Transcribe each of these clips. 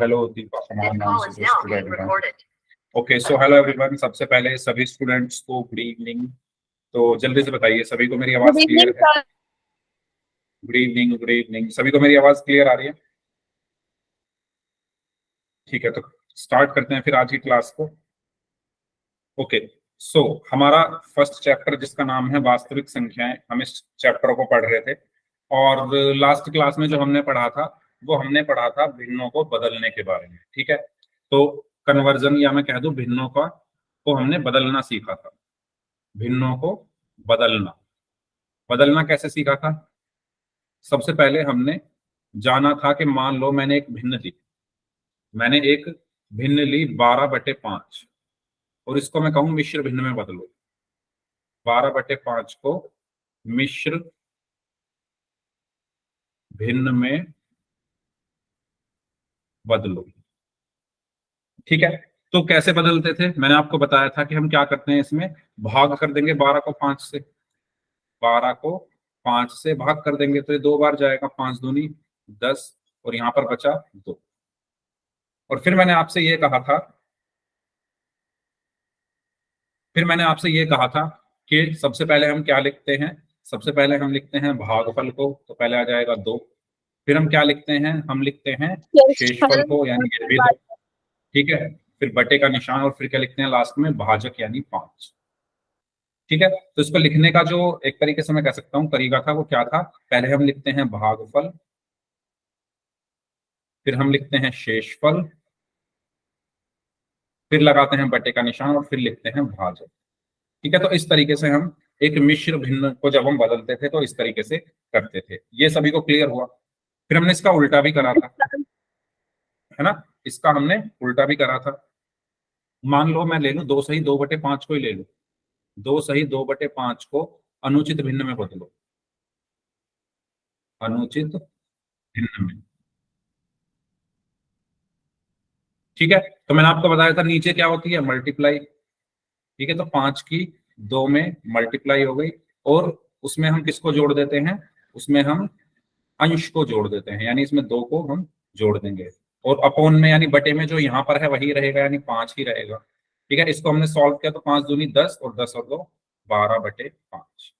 Hello Deepa Kumar नाम से जो स्टूडेंट है। Okay, so hello everyone. सबसे पहले सभी स्टूडेंट्स को गुड इवनिंग। तो जल्दी से बताइए, सभी को मेरी आवाज क्लियर है? Good evening, good evening. सभी को मेरी आवाज क्लियर आ रही है? ठीक है, तो स्टार्ट करते हैं फिर आज की क्लास को। ओके, सो हमारा फर्स्ट चैप्टर जिसका नाम है वास्तविक संख्याएं, हम इस चैप्टर को पढ़ रहे थे। और लास्ट क्लास में जो हमने पढ़ा था वो हमने पढ़ा था भिन्नों को बदलने के बारे में। ठीक है, तो कन्वर्जन या मैं कह दूं भिन्नों का को हमने बदलना सीखा था। भिन्नों को बदलना बदलना कैसे सीखा था? सबसे पहले हमने जाना था कि मान लो मैंने एक भिन्न ली 12/5, और इसको मैं कहूं मिश्र भिन्न में बदलो। 12/5 को मिश्र भिन्न में बदलो। ठीक है, तो कैसे बदलते थे? मैंने आपको बताया था कि हम क्या करते हैं, इसमें भाग कर देंगे 12 को 5 से। 12 को 5 से भाग कर देंगे तो ये 2 बार जाएगा, 5 दूनी 10, और यहां पर बचा 2। और फिर मैंने आपसे ये कहा था कि सबसे पहले हम क्या लिखते हैं? सबसे पहले हम लिखते हैं भागफल को, तो पहले आ जाएगा 2। फिर हम क्या लिखते हैं? हम लिखते हैं शेषफल को, यानी ये भी 2। ठीक है, फिर बटे का निशान, और फिर क्या लिखते हैं लास्ट में? भाजक, यानी 5। ठीक है, तो इसको लिखने का जो एक तरीके से मैं कह सकता हूं तरीका था वो क्या था? पहले हम लिखते हैं भागफल, फिर हम लिखते हैं शेषफल, फिर लगाते हैं बटे का निशान, और फिर लिखते हैं भाजक। ठीक है, तो इस तरीके से हम एक मिश्र भिन्न को जब हम बदलते थे तो इस तरीके से करते थे। ये सभी को क्लियर हुआ? फिर हमने इसका उल्टा भी करा था, है ना? इसका हमने उल्टा भी करा था। मान लो मैं ले लूं 2 सही 2/5 को ही ले लूं। 2 सही 2/5 को अनुचित भिन्न में बदलो। अनुचित भिन्न में। ठीक है, तो मैंने आपको बताया था नीचे क्या होती है? मल्टीप्लाई। ठीक है, तो 5 की 2 में मल्टीप्लाई हो गई, और उसमें हम किसको जोड़ देते हैं? उसमें हम अंश को जोड़ देते हैं, यानी इसमें 2 को हम जोड़ देंगे। और अपॉन में यानी बटे में जो यहाँ पर है वही रहेगा, यानी 5 ही रहेगा। ठीक है, इसको हमने सॉल्व किया तो 5 दूनी 10, और 10 और 2 12/5।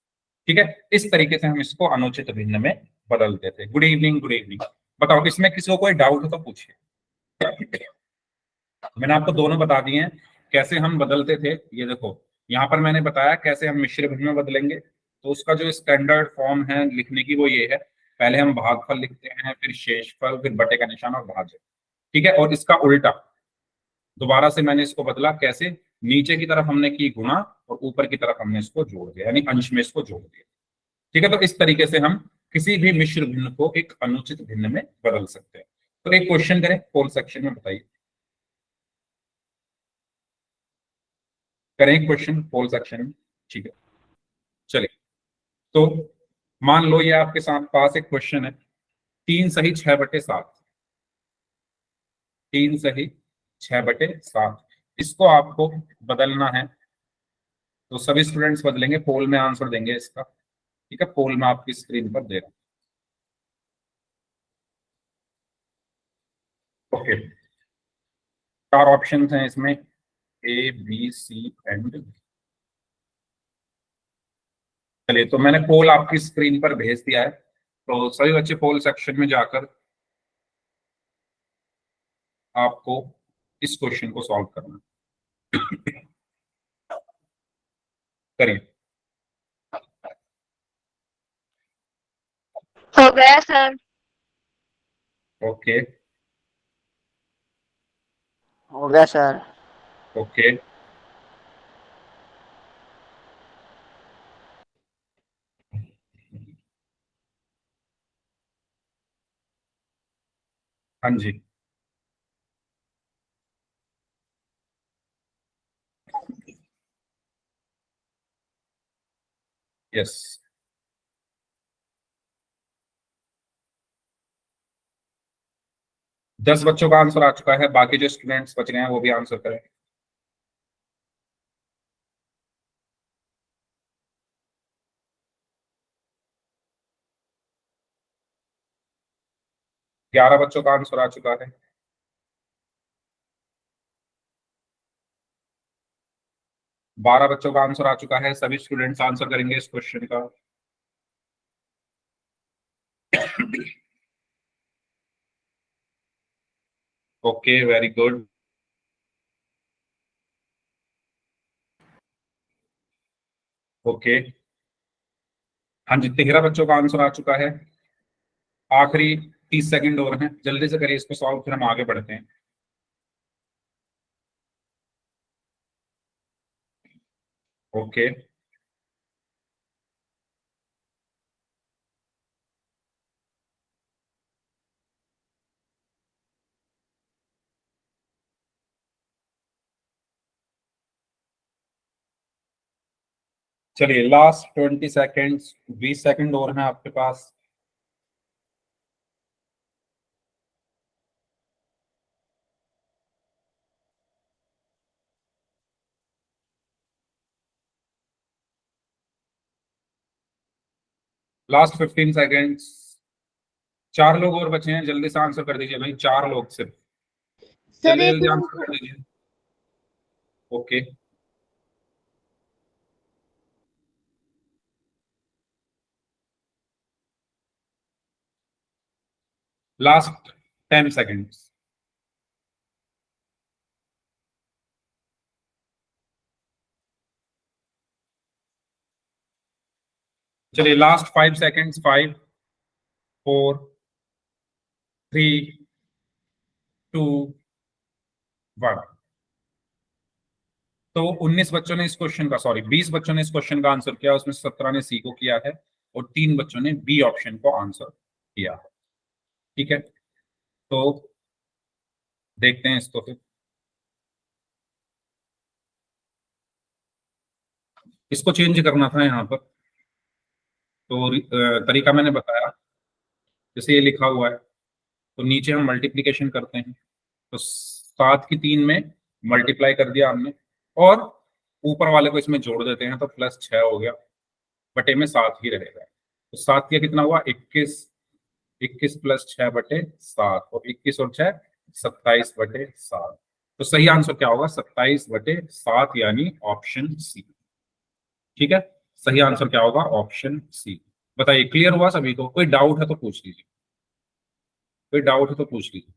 ठीक है, इस तरीके से हम इसको अनुचित भिन्न में बदलते थे। Good evening, good evening. बताओ, इसमें किसी को कोई डाउट हो तो पूछिए। मैंने आपको दोनों बता दिए हैं कैसे हम बदलते थे। ये देखो, यहाँ पर मैंने बताया कैसे हम मिश्र भिन्न में बदलेंगे। तो उसका जो स्टैंडर्ड फॉर्म है लिखने की वो ये है। पहले हम भागफल लिखते हैं, फिर शेषफल, फिर बटे का निशान और भाजक। ठीक है, और इसका उल्टा दोबारा से मैंने इसको बदला कैसे? नीचे की तरफ हमने की गुणा, और ऊपर की तरफ हमने इसको जोड़ दिया, यानी अंश में इसको जोड़ दिया। ठीक है, तो इस तरीके से हम किसी भी मिश्र भिन्न को एक अनुचित भिन्न में बदल सकते हैं। तो एक क्वेश्चन करें पोल सेक्शन में, बताइए। करें क्वेश्चन पोल सेक्शन में। ठीक है, चलिए। तो मान लो ये आपके साथ पास एक क्वेश्चन है, 3 सही 6/7। 3 सही 6/7, इसको आपको बदलना है। तो सभी स्टूडेंट्स बदलेंगे, पोल में आंसर देंगे इसका। ठीक है, पोल में आपकी स्क्रीन पर दे रहा हूं। ओके, 4 ऑप्शन हैं इसमें, ए बी सी एंड। चलिए, तो मैंने पोल आपकी स्क्रीन पर भेज दिया है, तो सभी बच्चे पोल सेक्शन में जाकर आपको इस क्वेश्चन को सॉल्व करना है। करिए। हो गया सर। ओके, हो गया सर। ओके, हाँ जी। यस, 10 बच्चों का आंसर आ चुका है, बाकी जो स्टूडेंट्स बच रहे हैं वो भी आंसर करें। 11 बच्चों का आंसर आ चुका है। 12 बच्चों का आंसर आ चुका है। सभी स्टूडेंट्स आंसर करेंगे इस क्वेश्चन का। Okay, very good. ओके, हाँ जी, 13 बच्चों का आंसर आ चुका है। आखिरी 30 सेकंड और हैं, जल्दी से करिए इसको सॉल्व, फिर हम आगे बढ़ते हैं। ओके, चलिए लास्ट 20 सेकेंड्स, 20 सेकंड और हैं आपके पास। Last 15 seconds. 4 लोग और बचे हैं, जल्दी से आंसर कर दीजिए भाई, 4 लोग सिर्फ, सर जल्दी एक जल्दी आंसर मिनट। कर दीजिए। Okay, last 10 seconds. चलिए लास्ट 5 सेकेंड्स, 5, 4, 3, 2, 1। तो 19 बच्चों ने इस क्वेश्चन का, सॉरी 20 बच्चों ने इस क्वेश्चन का आंसर किया, उसमें 17 ने सी को किया है और 3 बच्चों ने बी ऑप्शन को आंसर किया है। ठीक है, तो देखते हैं इसको फिर। इसको चेंज करना था यहाँ पर, तो तरीका मैंने बताया। जैसे ये लिखा हुआ है, तो नीचे हम मल्टीप्लीकेशन करते हैं, तो 7 की 3 में मल्टीप्लाई कर दिया हमने, और ऊपर वाले को इसमें जोड़ देते हैं, तो +6 हो गया, बटे में 7 ही रहेगा। तो 7 का कितना हुआ, 21। 21 + 6/7, और 21 और 6 27/7। तो सही आंसर क्या होगा, 27/7, यानी ऑप्शन सी। ठीक है, सही आंसर क्या होगा, ऑप्शन सी। बताइए, क्लियर हुआ सभी को? कोई डाउट है तो पूछ लीजिए, कोई डाउट है तो पूछ लीजिए।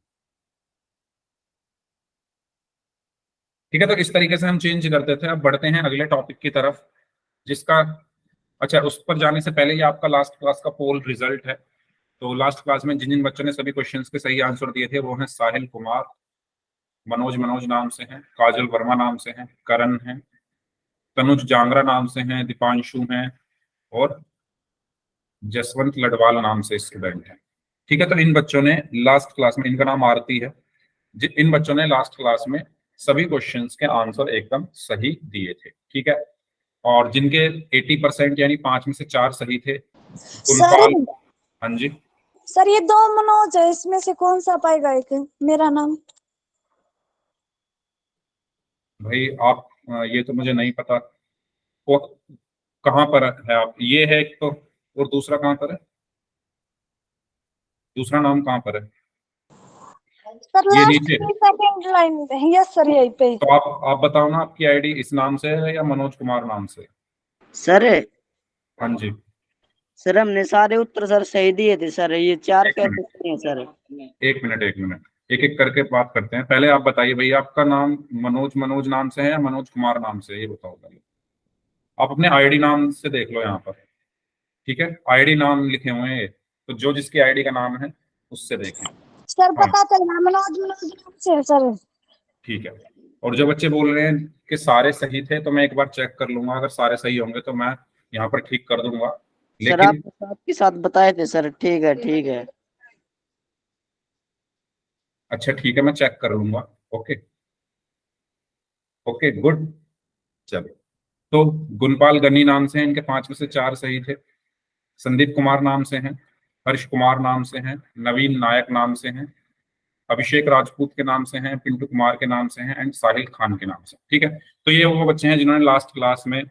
ठीक है, तो इस तरीके से हम चेंज करते थे। अब बढ़ते हैं अगले टॉपिक की तरफ, जिसका, अच्छा, उस पर जाने से पहले ये आपका लास्ट क्लास का पोल रिजल्ट है। तो लास्ट क्लास में जिन जिन बच्चों ने सभी क्वेश्चंस के सही आंसर दिए थे, वो हैं साहिल कुमार, मनोज मनोज नाम से हैं, काजल वर्मा नाम से हैं, करण हैं, तनुज जांगरा नाम से हैं, दीपांशु हैं, और जसवंत लडवाल नाम से स्टूडेंट हैं। ठीक है, तो इन बच्चों ने लास्ट क्लास में, इनका नाम आरती है, इन बच्चों ने लास्ट क्लास में सभी क्वेश्चंस के आंसर एकदम सही दिए थे। ठीक है, और जिनके 80% यानी 5 में से 4 सही थे, सर गुणपाल। हाँ जी, सर ये 2 मनोज है, इसमें से कौन सा पाएगा एक मेरा नाम? भाई आप, ये तो मुझे नहीं पता, वो कहाँ पर है आप, ये है एक तो, और दूसरा कहाँ पर है, दूसरा नाम कहाँ पर है? सर ये लास्ट नीचे। की सेकंड लाइन पे है। यस सर, यही पे। तो आप बताओ ना, आपकी आईडी इस नाम से है या मनोज कुमार नाम से? सर हाँ जी, सर हमने सारे उत्तर सर सही दिए थे सर, ये 4 एक कैसे मिनट, सही हैं सर? एक मिनट, एक मिनट, एक एक करके बात करते हैं। पहले आप बताइए भाई, आपका नाम मनोज मनोज नाम से है या मनोज कुमार नाम से है, ये बताओ पहले। आप अपने आईडी नाम से देख लो यहाँ पर। ठीक है, आईडी नाम लिखे हुए हैं ये, तो जो जिसकी आईडी का नाम है उससे देखें। सर हाँ, पता चला मनोज मनोज नाम से है सर। ठीक है। और जो बच्चे बोल रहे हैं कि सारे सही थे, तो मैं एक बार चेक कर लूंगा, अगर सारे सही होंगे तो मैं यहाँ पर ठीक कर दूंगा, सर आप लेकिन साथ के साथ बताए थे सर, ठीक है ठीक है। अच्छा ठीक है, मैं चेक कर लूंगा। Okay, okay, good. चलो, तो गुणपाल गनी नाम से हैं, इनके 5 में से 4 सही थे। संदीप कुमार नाम से हैं, हर्ष कुमार नाम से हैं, नवीन नायक नाम से हैं, अभिषेक राजपूत के नाम से हैं, पिंटू कुमार के नाम से हैं, एंड साहिल खान के नाम से। ठीक है, तो ये वो बच्चे हैं जिन्होंने लास्ट क्लास में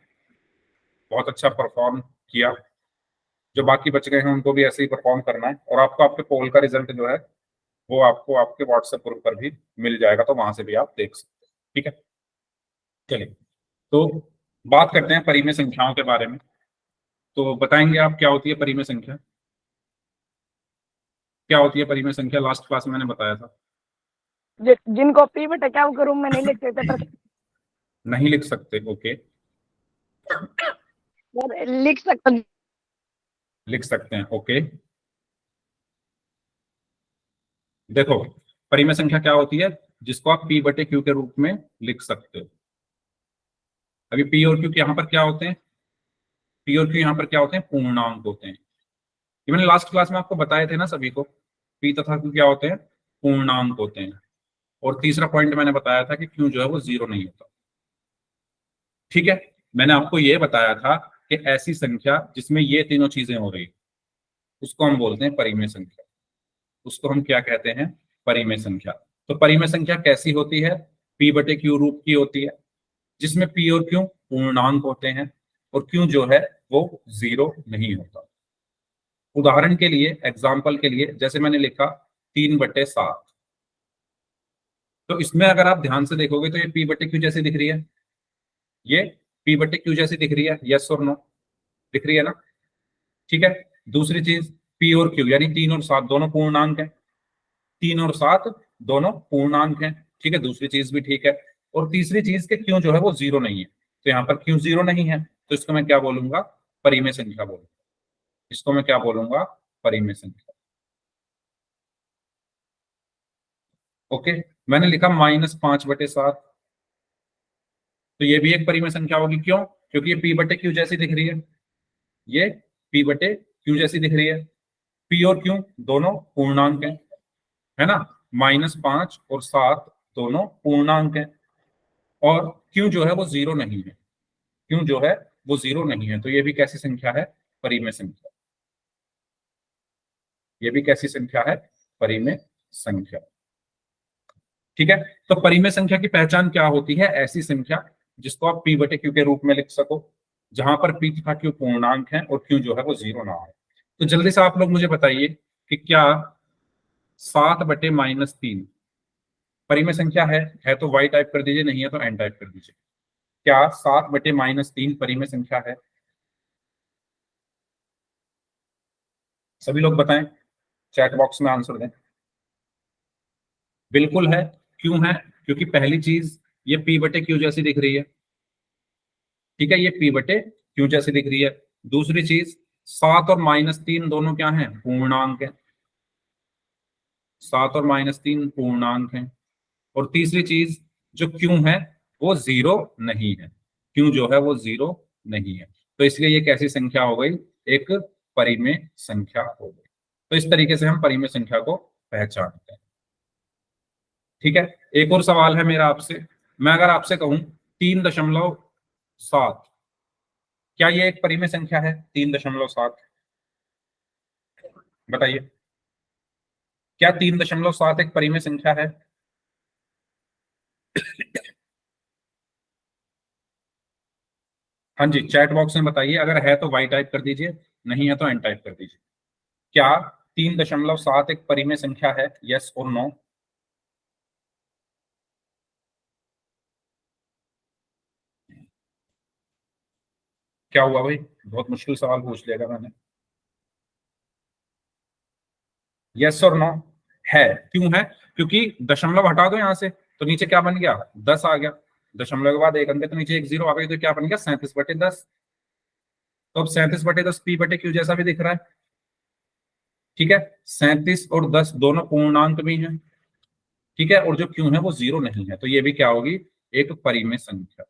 बहुत अच्छा परफॉर्म किया। जो बाकी बच गए हैं उनको भी ऐसे ही परफॉर्म करना है, और आपको आपके पोल का रिजल्ट जो है वो आपको आपके व्हाट्सएप ग्रुप पर भी मिल जाएगा, तो वहां से भी आप देख सकते हैं। ठीक है, चलिए, तो बात करते हैं परिमेय संख्याओं के बारे में। तो बताएंगे आप क्या होती है परिमेय संख्या? क्या होती है परिमेय संख्या? लास्ट क्लास में मैंने बताया था। जिनको पी बटे क्या करूं मैं नहीं लिख सकता पर नहीं लिख सकते, ओके। लिख सकता हूं। लिख सकते हैं, ओके। देखो, परिमेय संख्या क्या होती है जिसको आप पी बटे क्यू के रूप में लिख सकते हो। अभी पी और क्यू यहाँ पर क्या होते हैं? पी और क्यू यहाँ पर क्या होते हैं? पूर्णांक होते हैं। ये मैंने लास्ट क्लास में आपको बताए थे ना सभी को। पी तथा क्यू क्या होते हैं? पूर्णांक होते हैं। और तीसरा पॉइंट मैंने बताया था कि क्यू जो है वो जीरो नहीं होता। ठीक है, मैंने आपको ये बताया था कि ऐसी संख्या जिसमें ये तीनों चीजें हो रही उसको हम बोलते हैं परिमेय संख्या। उसको हम क्या कहते हैं? परिमेय संख्या। तो परिमेय संख्या कैसी होती है? पी बटे क्यू रूप की होती है, जिसमें पी और क्यू पूर्णांक होते हैं और क्यू जो है वो जीरो नहीं होता। उदाहरण के लिए, एग्जाम्पल के लिए, जैसे मैंने लिखा 3/7, तो इसमें अगर आप ध्यान से देखोगे तो ये पी बटे क्यू जैसी दिख रही है। ये पी बटे क्यू जैसी दिख रही है, यस और नो? दिख रही है ना? ठीक है। दूसरी चीज, पी और क्यू यानी 3 और 7 दोनों पूर्णांक है। 3 और 7 दोनों पूर्णांक है, ठीक है, दूसरी चीज भी ठीक है। और तीसरी चीज के क्यू जो है वो जीरो नहीं है। तो यहाँ पर क्यू जीरो नहीं है, तो इसको मैं क्या बोलूंगा? परिमेय संख्या बोलूंगा। इसको मैं क्या बोलूंगा? परिमेय संख्या। ओके। मैंने लिखा -5/7, तो ये भी एक परिमेय संख्या होगी। क्यों? क्योंकि ये पी बटे क्यू जैसी दिख रही है। ये पी बटे क्यू जैसी दिख रही है। पी और क्यू दोनों पूर्णांक है ना? -5 और 7 दोनों पूर्णांक है। और क्यू जो है वो जीरो नहीं है। क्यू जो है वो जीरो नहीं है, तो ये भी कैसी संख्या है? परिमेय संख्या। ये भी कैसी संख्या है? परिमेय संख्या। ठीक है। तो परिमेय संख्या की पहचान क्या होती है? ऐसी संख्या जिसको आप पी बटे क्यू के रूप में लिख सको, जहां पर पी तथा क्यू पूर्णांक है और क्यू जो है वो जीरो ना हो। तो जल्दी से आप लोग मुझे बताइए कि क्या 7/-3 परिमेय संख्या है तो वाई टाइप कर दीजिए, नहीं है तो एन टाइप कर दीजिए। क्या 7/-3 परिमेय संख्या है? सभी लोग बताएं, चैट बॉक्स में आंसर दें। बिल्कुल है। क्यों है? क्योंकि पहली चीज, ये पी बटे क्यू जैसी दिख रही है। ठीक है, ये पी बटे क्यू जैसी दिख रही है। दूसरी चीज, 7 और -3 दोनों क्या हैं? पूर्णांक है। 7 और -3 पूर्णांक हैं। और तीसरी चीज, जो क्यू है वो जीरो नहीं है। क्यू जो है वो जीरो नहीं है, तो इसलिए ये कैसी संख्या हो गई? एक परिमेय संख्या हो गई। तो इस तरीके से हम परिमेय संख्या को पहचानते हैं। ठीक है। एक और सवाल है मेरा आपसे। मैं अगर आपसे कहूं 3.7, क्या ये एक परिमेय संख्या है? 3.7 बताइए, क्या 3.7 एक परिमेय संख्या है? हाँ जी, चैट बॉक्स में बताइए। अगर है तो वाई टाइप कर दीजिए, नहीं है तो एन टाइप कर दीजिए। क्या 3.7 एक परिमेय संख्या है? यस और नो? क्या हुआ भाई? बहुत मुश्किल सवाल पूछ लिया मैंने। यस और नो? है। क्यों है? क्योंकि दशमलव हटा दो यहां से तो नीचे क्या बन गया? 10 आ गया। दशमलव के बाद एक अंक तो नीचे एक जीरो आ गई, तो क्या बन गया? 37/10। तो अब 37/10 पी बटे क्यू जैसा भी दिख रहा है। ठीक है, 37 और 10 दोनों पूर्णांक भी हैं। ठीक है, और जो क्यू है वो जीरो नहीं है, तो ये भी क्या होगी? एक परिमेय संख्या।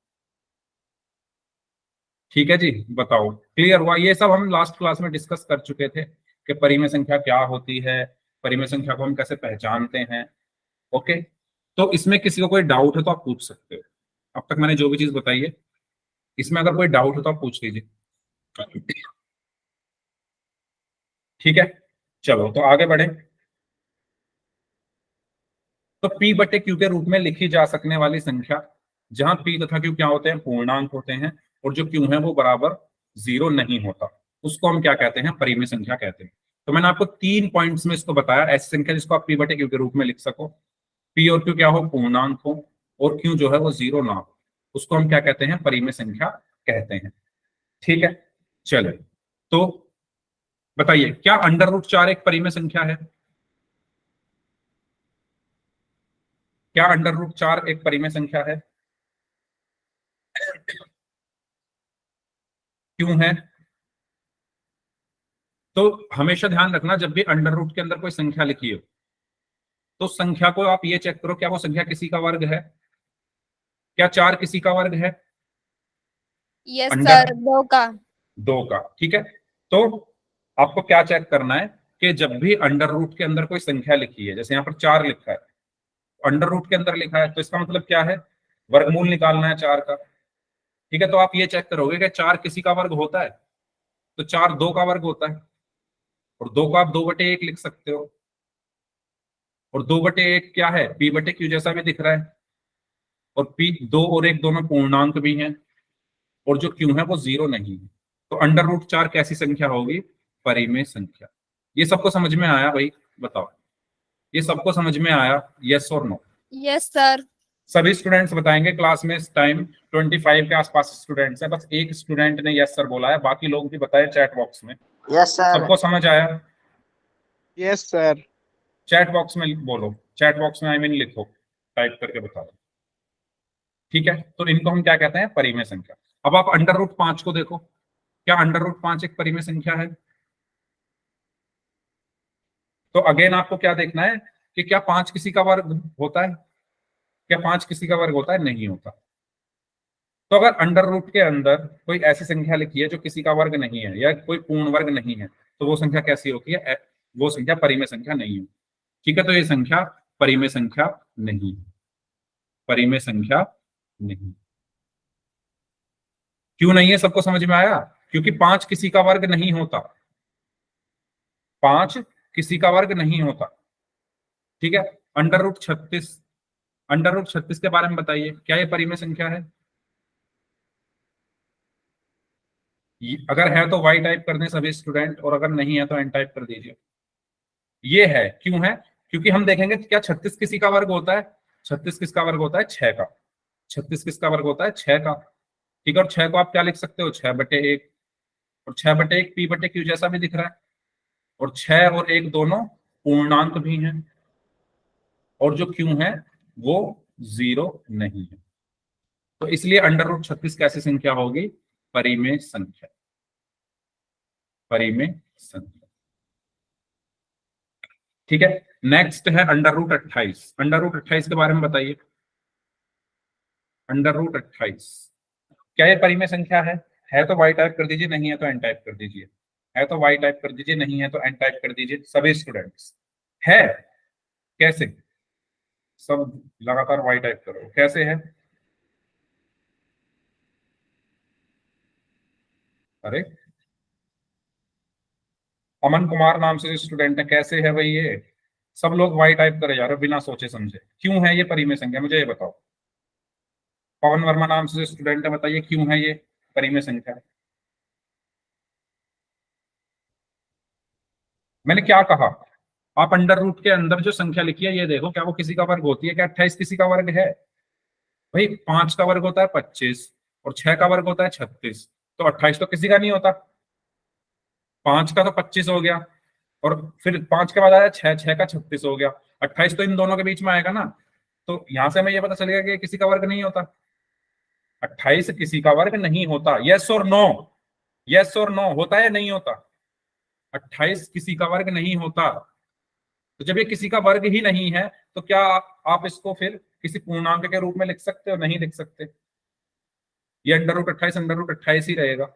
ठीक है जी, बताओ क्लियर हुआ? ये सब हम लास्ट क्लास में डिस्कस कर चुके थे कि परिमेय संख्या क्या होती है, परिमेय संख्या को हम कैसे पहचानते हैं। ओके। तो इसमें किसी को कोई डाउट है तो आप पूछ सकते हो। अब तक मैंने जो भी चीज बताई है, इसमें अगर कोई डाउट हो तो आप पूछ लीजिए। ठीक है, चलो तो आगे बढ़े। तो पी बटे क्यू के रूप में लिखी जा सकने वाली संख्या जहां पी तथा क्यू क्या होते हैं? पूर्णांक होते हैं, और जो क्यू है वो बराबर जीरो नहीं होता, उसको हम क्या कहते हैं? परिमेय संख्या कहते हैं। तो मैंने आपको 3 पॉइंट्स में इसको बताया, ऐसी संख्या जिसको आप पी बटे क्यू के रूप में लिख सको, पी और क्यू क्या हो? पूर्णांक हो, और क्यू जो है वो जीरो ना हो, उसको हम क्या कहते हैं? परिमेय संख्या कहते हैं। ठीक है, चलो तो बताइए, क्या √4 एक परिमेय संख्या है? क्या √4 एक परिमेय संख्या है? क्यों है? तो हमेशा ध्यान रखना, जब भी अंडर रूट के अंदर कोई संख्या लिखी हो तो संख्या को आप ये चेक करो, क्या वो संख्या किसी का वर्ग है? क्या 4 किसी का वर्ग है? यस अंडर सर, 2 का। 2 का। ठीक है, तो आपको क्या चेक करना है कि जब भी अंडर रूट के अंदर कोई संख्या लिखी है, जैसे यहाँ पर 4 लिखा है, अंडर रूट के अंदर लिखा है, तो इसका मतलब क्या है? वर्गमूल निकालना है 4 का। ठीक है, तो आप ये चेक करोगे कि 4 किसी का वर्ग होता है? तो 4 2 का वर्ग होता है, और 2 को आप 2/1 लिख सकते हो, और 2/1 क्या है? P/Q जैसा भी दिख रहा है, और P 2 और 1 दोनों पूर्णांक भी हैं, और जो Q है वो 0 नहीं है। तो √4 कैसी संख्या होगी? परिमेय संख्या। ये सबको समझ में आया भाई? बताओ, ये सबको समझ में आया? यस और नो? Yes sir. सभी स्टूडेंट्स बताएंगे। क्लास में इस टाइम 25 के आसपास स्टूडेंट्स हैं, बस एक स्टूडेंट ने यस सर बोला है, बाकी लोग भी बताए चैट बॉक्स में। Yes sir. सबको समझ आया? Yes sir. चैट बॉक्स में बोलो, चैट बॉक्स में आई मीन लिखो, टाइप करके बता दो। ठीक है, तो इनको हम क्या कहते हैं? परिमेय संख्या। अब आप √5 को देखो, क्या √5 एक परिमेय संख्या है? तो अगेन आपको क्या देखना है कि क्या 5 किसी का वर्ग होता है? क्या 5 किसी का वर्ग होता है? नहीं होता। तो अगर अंडर रूट के अंदर कोई ऐसी संख्या लिखी है जो किसी का वर्ग नहीं है या कोई पूर्ण वर्ग नहीं है, तो वो संख्या कैसी होती है? वो संख्या परिमेय संख्या नहीं है। ठीक है, तो ये संख्या परिमेय संख्या नहीं है, परिमेय संख्या नहीं। क्यों नहीं है? सबको समझ में आया? क्योंकि 5 किसी का वर्ग नहीं होता, 5 किसी का वर्ग नहीं होता। ठीक है, √36, √36 के बारे में बताइए, क्या ये परिमेय संख्या है? अगर है तो वाई टाइप कर दें सभी स्टूडेंट, और अगर नहीं है तो एन टाइप कर दीजिए। ये है। क्यों है? क्योंकि हम देखेंगे क्या 36 किसी का वर्ग होता है? 36 किसका वर्ग होता है? 6 का। 36 किसका वर्ग होता है? 6 का। ठीक है, और 6 को आप क्या लिख सकते हो? 6/1, और 6/1 P/Q जैसा भी दिख रहा है, और 6 और 1 दोनों पूर्णांक भी हैं, और जो Q है वो 0 नहीं है। तो इसलिए √36 कैसी संख्या होगी? परिमेय संख्या, परिमेय संख्या। ठीक है, नेक्स्ट है √28। √28 के बारे में बताइए। √28 क्या ये परिमेय संख्या है तो वाई टाइप कर दीजिए, नहीं है तो एन टाइप कर दीजिए। है तो वाई टाइप कर दीजिए, नहीं है तो एन टाइप कर दीजिए सभी स्टूडेंट्स। है कैसे? सब लगातार वाई टाइप करो, कैसे है? अरे अमन कुमार नाम से स्टूडेंट है, कैसे है भाई ये? सब लोग वाई टाइप करे जा रहे हो बिना सोचे समझे। क्यों है ये परिमेय संख्या? मुझे ये बताओ। पवन वर्मा नाम से स्टूडेंट है, बताइए क्यों है ये परिमेय संख्या? मैंने क्या कहा? आप अंडर रूट के अंदर जो संख्या लिखी है ये देखो, क्या वो किसी का वर्ग होती है? क्या 28 किसी का वर्ग है? भाई 5 का वर्ग होता है 25, और 6 का वर्ग होता है 36, तो 28 तो किसी का नहीं होता। 5 का तो 25 हो गया, और फिर 5 के बाद आया 6, 6 का 36 हो गया, 28 तो इन दोनों के बीच में आएगा ना। तो यहां से हमें ये पता चलेगा कि किसी का वर्ग नहीं होता, 28 किसी का वर्ग नहीं होता। यस और नो? यस और नो? होता है या नहीं होता? 28 किसी का वर्ग नहीं होता। तो जब ये किसी का वर्ग ही नहीं है, तो क्या आप इसको फिर किसी पूर्णांक के रूप में लिख सकते हो? नहीं लिख सकते। ये √28 ही रहेगा,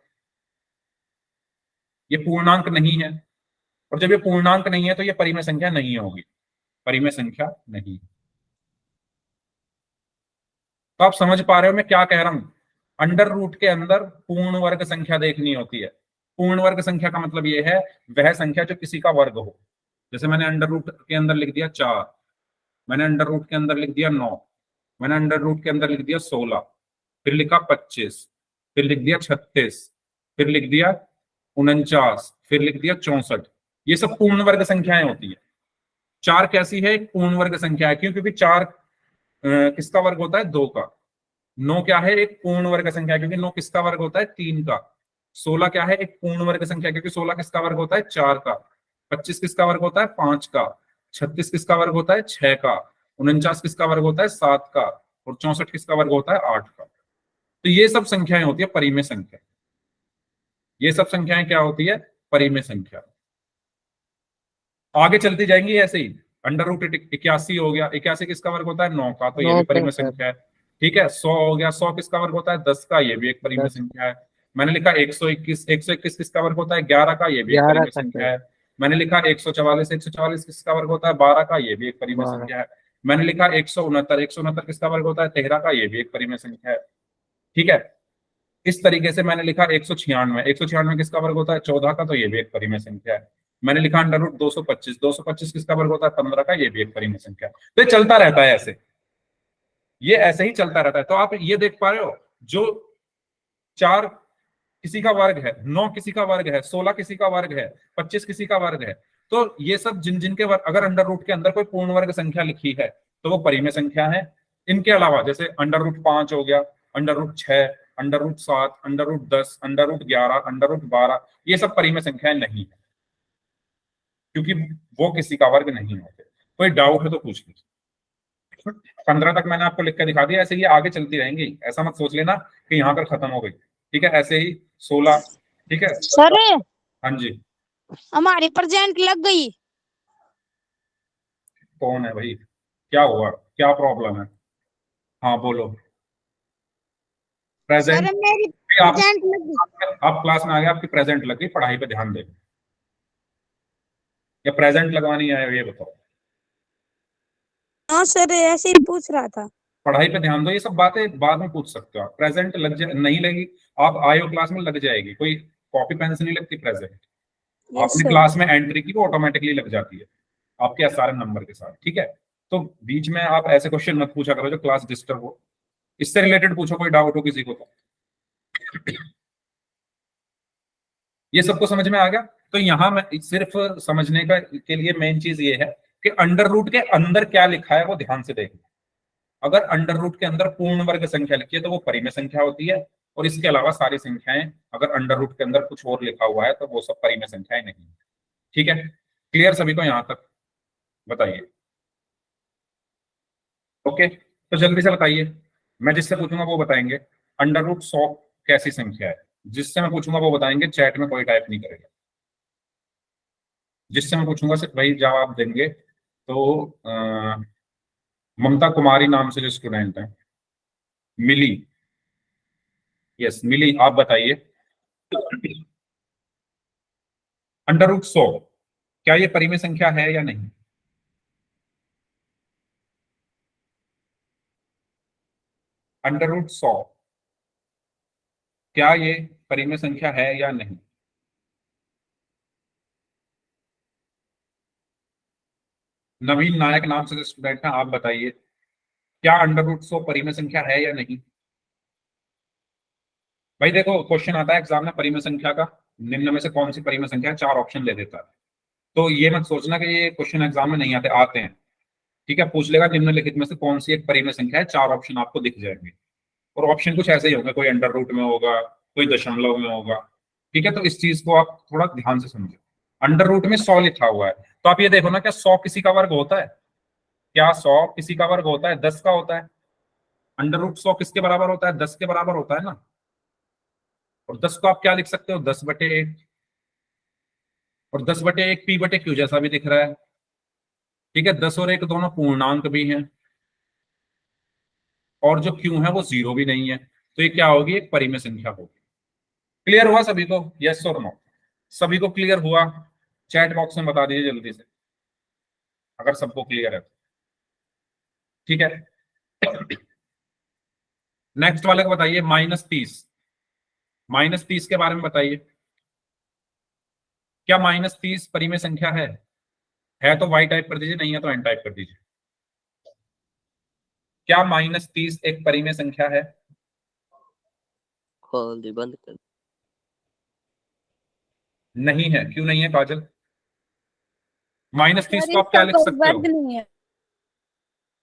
ये पूर्णांक नहीं है। और जब ये पूर्णांक नहीं है तो ये परिमेय संख्या नहीं होगी, परिमेय संख्या नहीं। तो आप समझ पा रहे हो मैं क्या कह रहा हूं? अंडर रूट के अंदर पूर्ण वर्ग संख्या देखनी होती है। पूर्ण वर्ग संख्या का मतलब ये है वह संख्या जो किसी का वर्ग हो। जैसे मैंने अंडर रूट के अंदर लिख दिया 4, मैंने अंडर रूट के अंदर लिख दिया 9, मैंने अंडर रूट के अंदर लिख दिया 16, फिर लिखा 25, फिर लिख दिया 36, फिर लिख दिया 49, फिर लिख दिया 64। ये सब पूर्ण वर्ग संख्याएं होती है। 4 कैसी है? एक पूर्ण वर्ग संख्या है। क्यों? क्योंकि 4 किसका वर्ग होता है? 2 का। 9 क्या है? एक पूर्ण वर्ग संख्या, क्योंकि 9 किसका वर्ग होता है? 3 का। 16 क्या है? एक पूर्ण वर्ग संख्या, क्योंकि 16 किसका वर्ग होता है? 4 का। 25 किसका वर्ग होता है? 5 का। 36 किसका वर्ग होता है? 6 का। 49 किसका वर्ग होता है? 7 का। और 64 किसका वर्ग होता है? 8 का। तो ये सब संख्याएं होती है परिमेय संख्या। ये सब संख्याएं क्या होती है? परिमेय संख्या। आगे चलती जाएंगी ऐसे ही। अंडर रूट 81 हो गया। 81 किसका वर्ग होता है? 9 का, तो ये 9 भी का परिमेय सर। संख्या है। ठीक है। 100 हो गया। 100 किसका वर्ग होता है? 10 का, ये भी एक परिमेय 10 संख्या है। मैंने लिखा 121। 121 किसका वर्ग होता है? 11 का, ये भी एक 11 परिमेय का संख्या सर। है। मैंने लिखा 144। 144 किसका वर्ग होता है? 12 का, ये भी एक परिमेय 12 संख्या है। मैंने लिखा 169। 169 किसका वर्ग होता है? 13 का, ये भी एक परिमेय संख्या है। ठीक है। इस तरीके से मैंने लिखा 196। 196 किसका वर्ग होता है? 14 का, तो ये भी एक परिमेय संख्या है। मैंने लिखा अंडर रूट 225। 225 किसका वर्ग होता है? 15 का, ये भी एक परिमेय संख्या है। तो ये चलता रहता है ऐसे, ये ऐसे ही चलता रहता है। तो आप ये देख पा रहे हो, जो 4 किसी का वर्ग है, 9 किसी का वर्ग है, 16 किसी का वर्ग है, 25 किसी का वर्ग है, तो ये सब जिन जिन के वर्ग, अगर अंडर रूट के अंदर कोई पूर्ण वर्ग संख्या लिखी है तो वो परिमेय संख्या है। इनके अलावा जैसे अंडर रूट 5 हो गया, under root 6, under root 7, under root 10, under root 11, under root 12, ये सब परिमेय संख्याएं नहीं है, क्योंकि वो किसी का वर्ग नहीं होते। कोई डाउट है तो पूछ लीजिए। 15 तक मैंने आपको लिख के दिखा दिया। ऐसे ही आगे चलती रहेंगी, ऐसा मत सोच लेना कि यहाँ पर खत्म हो गई। ठीक है। ऐसे ही 16। ठीक है सर हाँ जी। हमारी प्रेजेंट लग गई। कौन है भाई? क्या हुआ? क्या प्रॉब्लम है? हाँ बोलो। Sir present? मेरी आप प्रेजेंट लग गई। आप क्लास में आ गए, आपकी प्रेजेंट लग गई, पढ़ाई पे ध्यान दे, या प्रेजेंट लगवानी है ये बताओ। हाँ सर ऐसे ही पूछ रहा था। पढ़ाई पे ध्यान दो, ये सब बातें बाद में पूछ सकते हो आप। प्रेजेंट नहीं लगी, आप आए हो क्लास में, लग जाएगी। कोई कॉपी पेन से नहीं लगती प्रेजेंट। यस आपने सर। क्लास में एंट्री की, वो ऑटोमेटिकली लग जाती है आपके एसआरएम नंबर के साथ। ठीक है। तो बीच में आप ऐसे क्वेश्चन मत पूछा करो जो क्लास डिस्टर्ब हो। इससे रिलेटेड पूछो, कोई डाउट हो किसी को तो। ये सबको समझ में आ गया? तो यहां मैं सिर्फ समझने का के लिए मेन चीज ये है कि अंडर रूट के अंदर क्या लिखा है वो ध्यान से देखना। अगर अंडर रूट के अंदर पूर्ण वर्ग संख्या लिखी है तो वो परिमेय संख्या होती है, और इसके अलावा सारी संख्याएं, अगर अंडर रूट के अंदर कुछ और लिखा हुआ है तो वो सब परिमेय संख्याएं नहीं है। ठीक है। क्लियर सभी को यहां तक? बताइए। ओके, तो जल्दी से बताइए। मैं जिससे पूछूंगा वो बताएंगे अंडर रूट 100 कैसी संख्या है। जिससे मैं पूछूंगा वो बताएंगे, चैट में कोई टाइप नहीं करेगा। जिससे मैं पूछूंगा सिर्फ वही जवाब देंगे। तो ममता कुमारी नाम से जो स्टूडेंट है, मिली, यस मिली, आप बताइए अंडर रूट 100 क्या ये परिमेय संख्या है या नहीं? अंडर रूट 100 क्या ये परिमेय संख्या है या नहीं? नवीन नायक नाम से जो स्टूडेंट है, आप बताइए क्या अंडर रूट 100 परिमेय संख्या है या नहीं? भाई देखो, क्वेश्चन आता है एग्जाम में परिमेय संख्या का, निम्न में से कौन सी परिमेय संख्या है, 4 ऑप्शन दे देता है। तो ये मत सोचना कि ये क्वेश्चन एग्जाम में नहीं आते, आते हैं। ठीक है। पूछ लेगा निम्नलिखित में से कौन सी एक परिमेय संख्या है, 4 ऑप्शन आपको दिख जाएंगे। और ऑप्शन कुछ ऐसे ही होंगे, कोई अंडर रूट में होगा, कोई दशमलव में होगा। ठीक है। तो इस चीज को आप थोड़ा ध्यान से समझो। अंडर रूट में 100 लिखा हुआ है, तो आप ये देखो ना, क्या 100 किसी का वर्ग होता है? क्या 100 किसी का वर्ग होता है? 10 का होता है। अंडर रूट 100 किसके बराबर होता है? 10 के बराबर होता है ना। और 10 को आप क्या लिख सकते हो? 10/1। और 10/1 p/q जैसा भी दिख रहा है। ठीक है। 10 और 1 दोनों पूर्णांक भी हैं, और जो q है वो 0 भी नहीं है। तो ये क्या होगी? एक परिमेय संख्या होगी। क्लियर हुआ सभी को? यस और नो? सभी को क्लियर हुआ? चैट बॉक्स में बता दीजिए जल्दी से अगर सबको क्लियर है। ठीक है। नेक्स्ट वाले को बताइए, -30। -30 के बारे में बताइए, क्या -30 परिमेय संख्या है तो वाई टाइप कर दीजिए, नहीं है तो एन टाइप कर दीजिए। क्या -30 एक परिमेय संख्या है? खोल दी, बंद कर। नहीं है। क्यों नहीं है काजल? -30 सर को आप क्या इसका लिख कोई सकते हो? वर्ग नहीं है।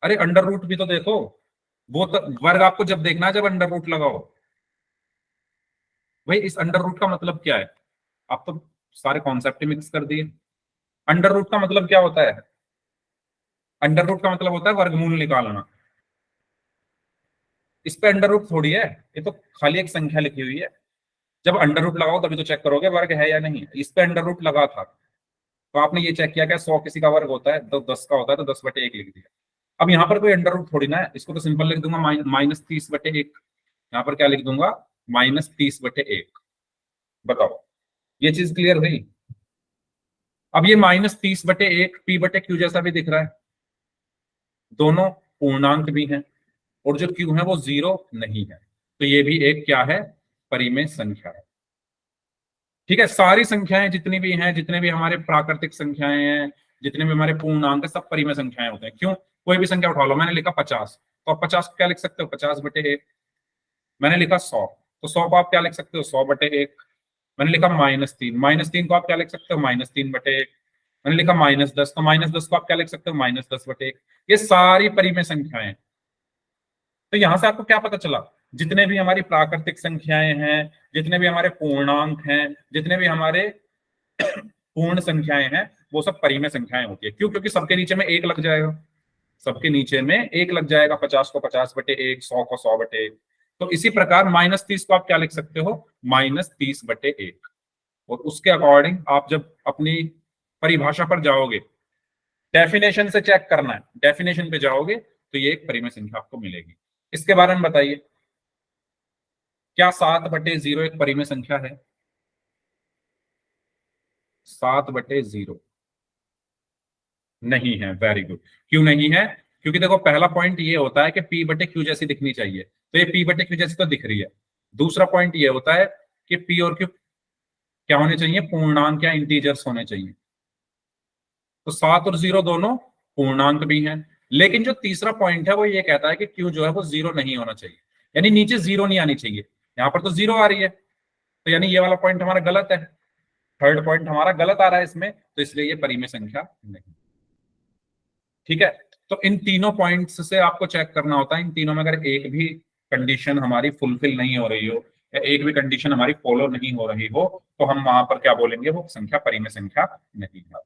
अरे अंडर रूट भी तो देखो। वो तो वर्ग आपको जब देखना है जब अंडर रूट लगाओ। भाई इस अंडर रूट का मतलब क्या है? आप तो सारे कॉन्सेप्ट ही मिक्स कर दिए। अंडर रूट का मतलब क्या होता है? अंडर रूट का मतलब होता है वर्गमूल निकालना। इस पे अंडर रूट थोड़ी है, ये तो खाली एक संख्या लिखी हुई है। जब अंडर रूट लगाओ तभी तो चेक करोगे वर्ग है या नहीं। इस पे अंडर रूट लगा था तो आपने ये चेक किया क्या 100 किसी का वर्ग होता है तो 10 का होता है तो 10/1 लिख दिया। अब यहाँ पर कोई अंडर रूट थोड़ी ना है, इसको तो सिंपल लिख दूंगा -30/1। यहाँ पर क्या लिख दूंगा? -30/1। बताओ, ये चीज क्लियर हुई? अब ये -30/1 p/q जैसा भी दिख रहा है, दोनों पूर्णांक भी हैं और जो q है वो 0 नहीं है, तो ये भी एक क्या है? परिमेय संख्या है। ठीक है, सारी संख्याएं जितनी भी हैं, जितने भी हमारे प्राकृतिक संख्याएं हैं, जितने भी हमारे पूर्णांक है, सब परिमेय संख्याएं होते हैं। क्यों? कोई भी संख्या उठा लो, मैंने लिखा 50 तो आप 50 को क्या लिख सकते हो? 50/1। मैंने लिखा 100 तो 100 को आप क्या लिख सकते हो? 100/1। मैंने लिखा -3, -3 को आप क्या लिख सकते हो? -3/1। मैंने लिखा -10 तो -10 को आप क्या लिख सकते हो? -10/1। ये सारी परिमेय संख्याएं। तो यहां से आपको क्या पता चला? जितने भी हमारी प्राकृतिक संख्याएं हैं, जितने भी हमारे पूर्णांक हैं, जितने भी हमारे पूर्ण संख्याएं हैं, वो सब परिमेय संख्याएं होती है। क्यों? क्योंकि सबके नीचे में एक लग जाएगा। सबके नीचे में एक लग जाएगा। 50 को 50/1, 100 को 100/1। तो इसी प्रकार -30 को आप क्या लिख सकते हो? -30/1। और उसके अकॉर्डिंग आप जब अपनी परिभाषा पर जाओगे, डेफिनेशन से चेक करना है, डेफिनेशन पे जाओगे तो ये एक परिमेय संख्या आपको मिलेगी। इसके बारे में बताइए, क्या 7/0 एक परिमेय संख्या है? 7/0 नहीं है। Very good. क्यों नहीं है? क्योंकि देखो पहला पॉइंट ये होता है कि p/q जैसी दिखनी चाहिए, तो ये p/q जैसी तो दिख रही है। दूसरा पॉइंट ये होता है कि p और q क्या होने चाहिए? पूर्णांक या इंटीजर्स होने चाहिए। तो 7 और 0 दोनों पूर्णांक भी हैं। लेकिन जो तीसरा पॉइंट है वो ये कहता है कि q जो है वो 0 नहीं होना चाहिए, यानी नीचे 0 नहीं आनी चाहिए। यहाँ पर तो 0 आ रही है, तो यानी ये वाला पॉइंट हमारा गलत है। थर्ड पॉइंट हमारा गलत आ रहा है इसमें, तो इसलिए ये परिमेय संख्या नहीं। ठीक है, तो इन तीनों पॉइंट्स से आपको चेक करना होता है। इन तीनों में अगर एक भी कंडीशन हमारी फुलफिल नहीं हो रही हो या एक भी कंडीशन हमारी फॉलो नहीं हो रही हो, तो हम वहां पर क्या बोलेंगे? वो संख्या परिमेय संख्या नहीं है।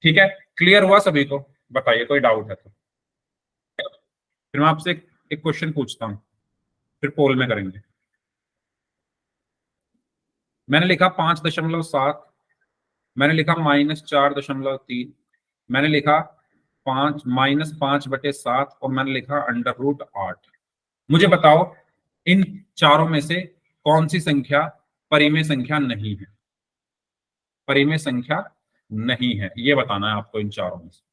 ठीक है, क्लियर हुआ सभी को? बताइए, कोई डाउट है तो फिर मैं आपसे एक क्वेश्चन पूछता हूं, फिर पोल में करेंगे। मैंने लिखा 5.7, मैंने लिखा -4.3, मैंने लिखा 5/7 और मैंने लिखा √8। मुझे बताओ इन चारों में से कौन सी संख्या परिमेय संख्या नहीं है? परिमेय संख्या नहीं है, ये बताना है आपको इन चारों में से।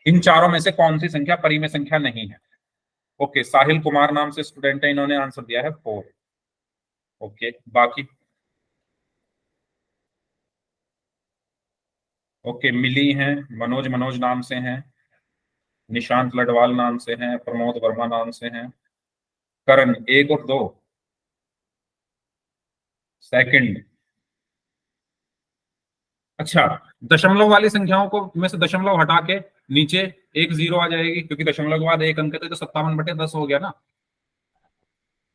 इन चारों में से कौन सी संख्या परिमेय संख्या नहीं है? ओके, साहिल कुमार नाम से स्टूडेंट है, इन्होंने आंसर दिया है 4। ओके, बाकी ओके, मिली हैं, मनोज नाम से हैं, निशांत लडवाल नाम से हैं, प्रमोद वर्मा नाम से हैं, करण 1 और 2 सेकंड। अच्छा, दशमलव वाली संख्याओं को में से दशमलव हटा के नीचे एक 0 आ जाएगी, क्योंकि दशमलव के बाद एक अंक है तो 57/10 हो गया ना।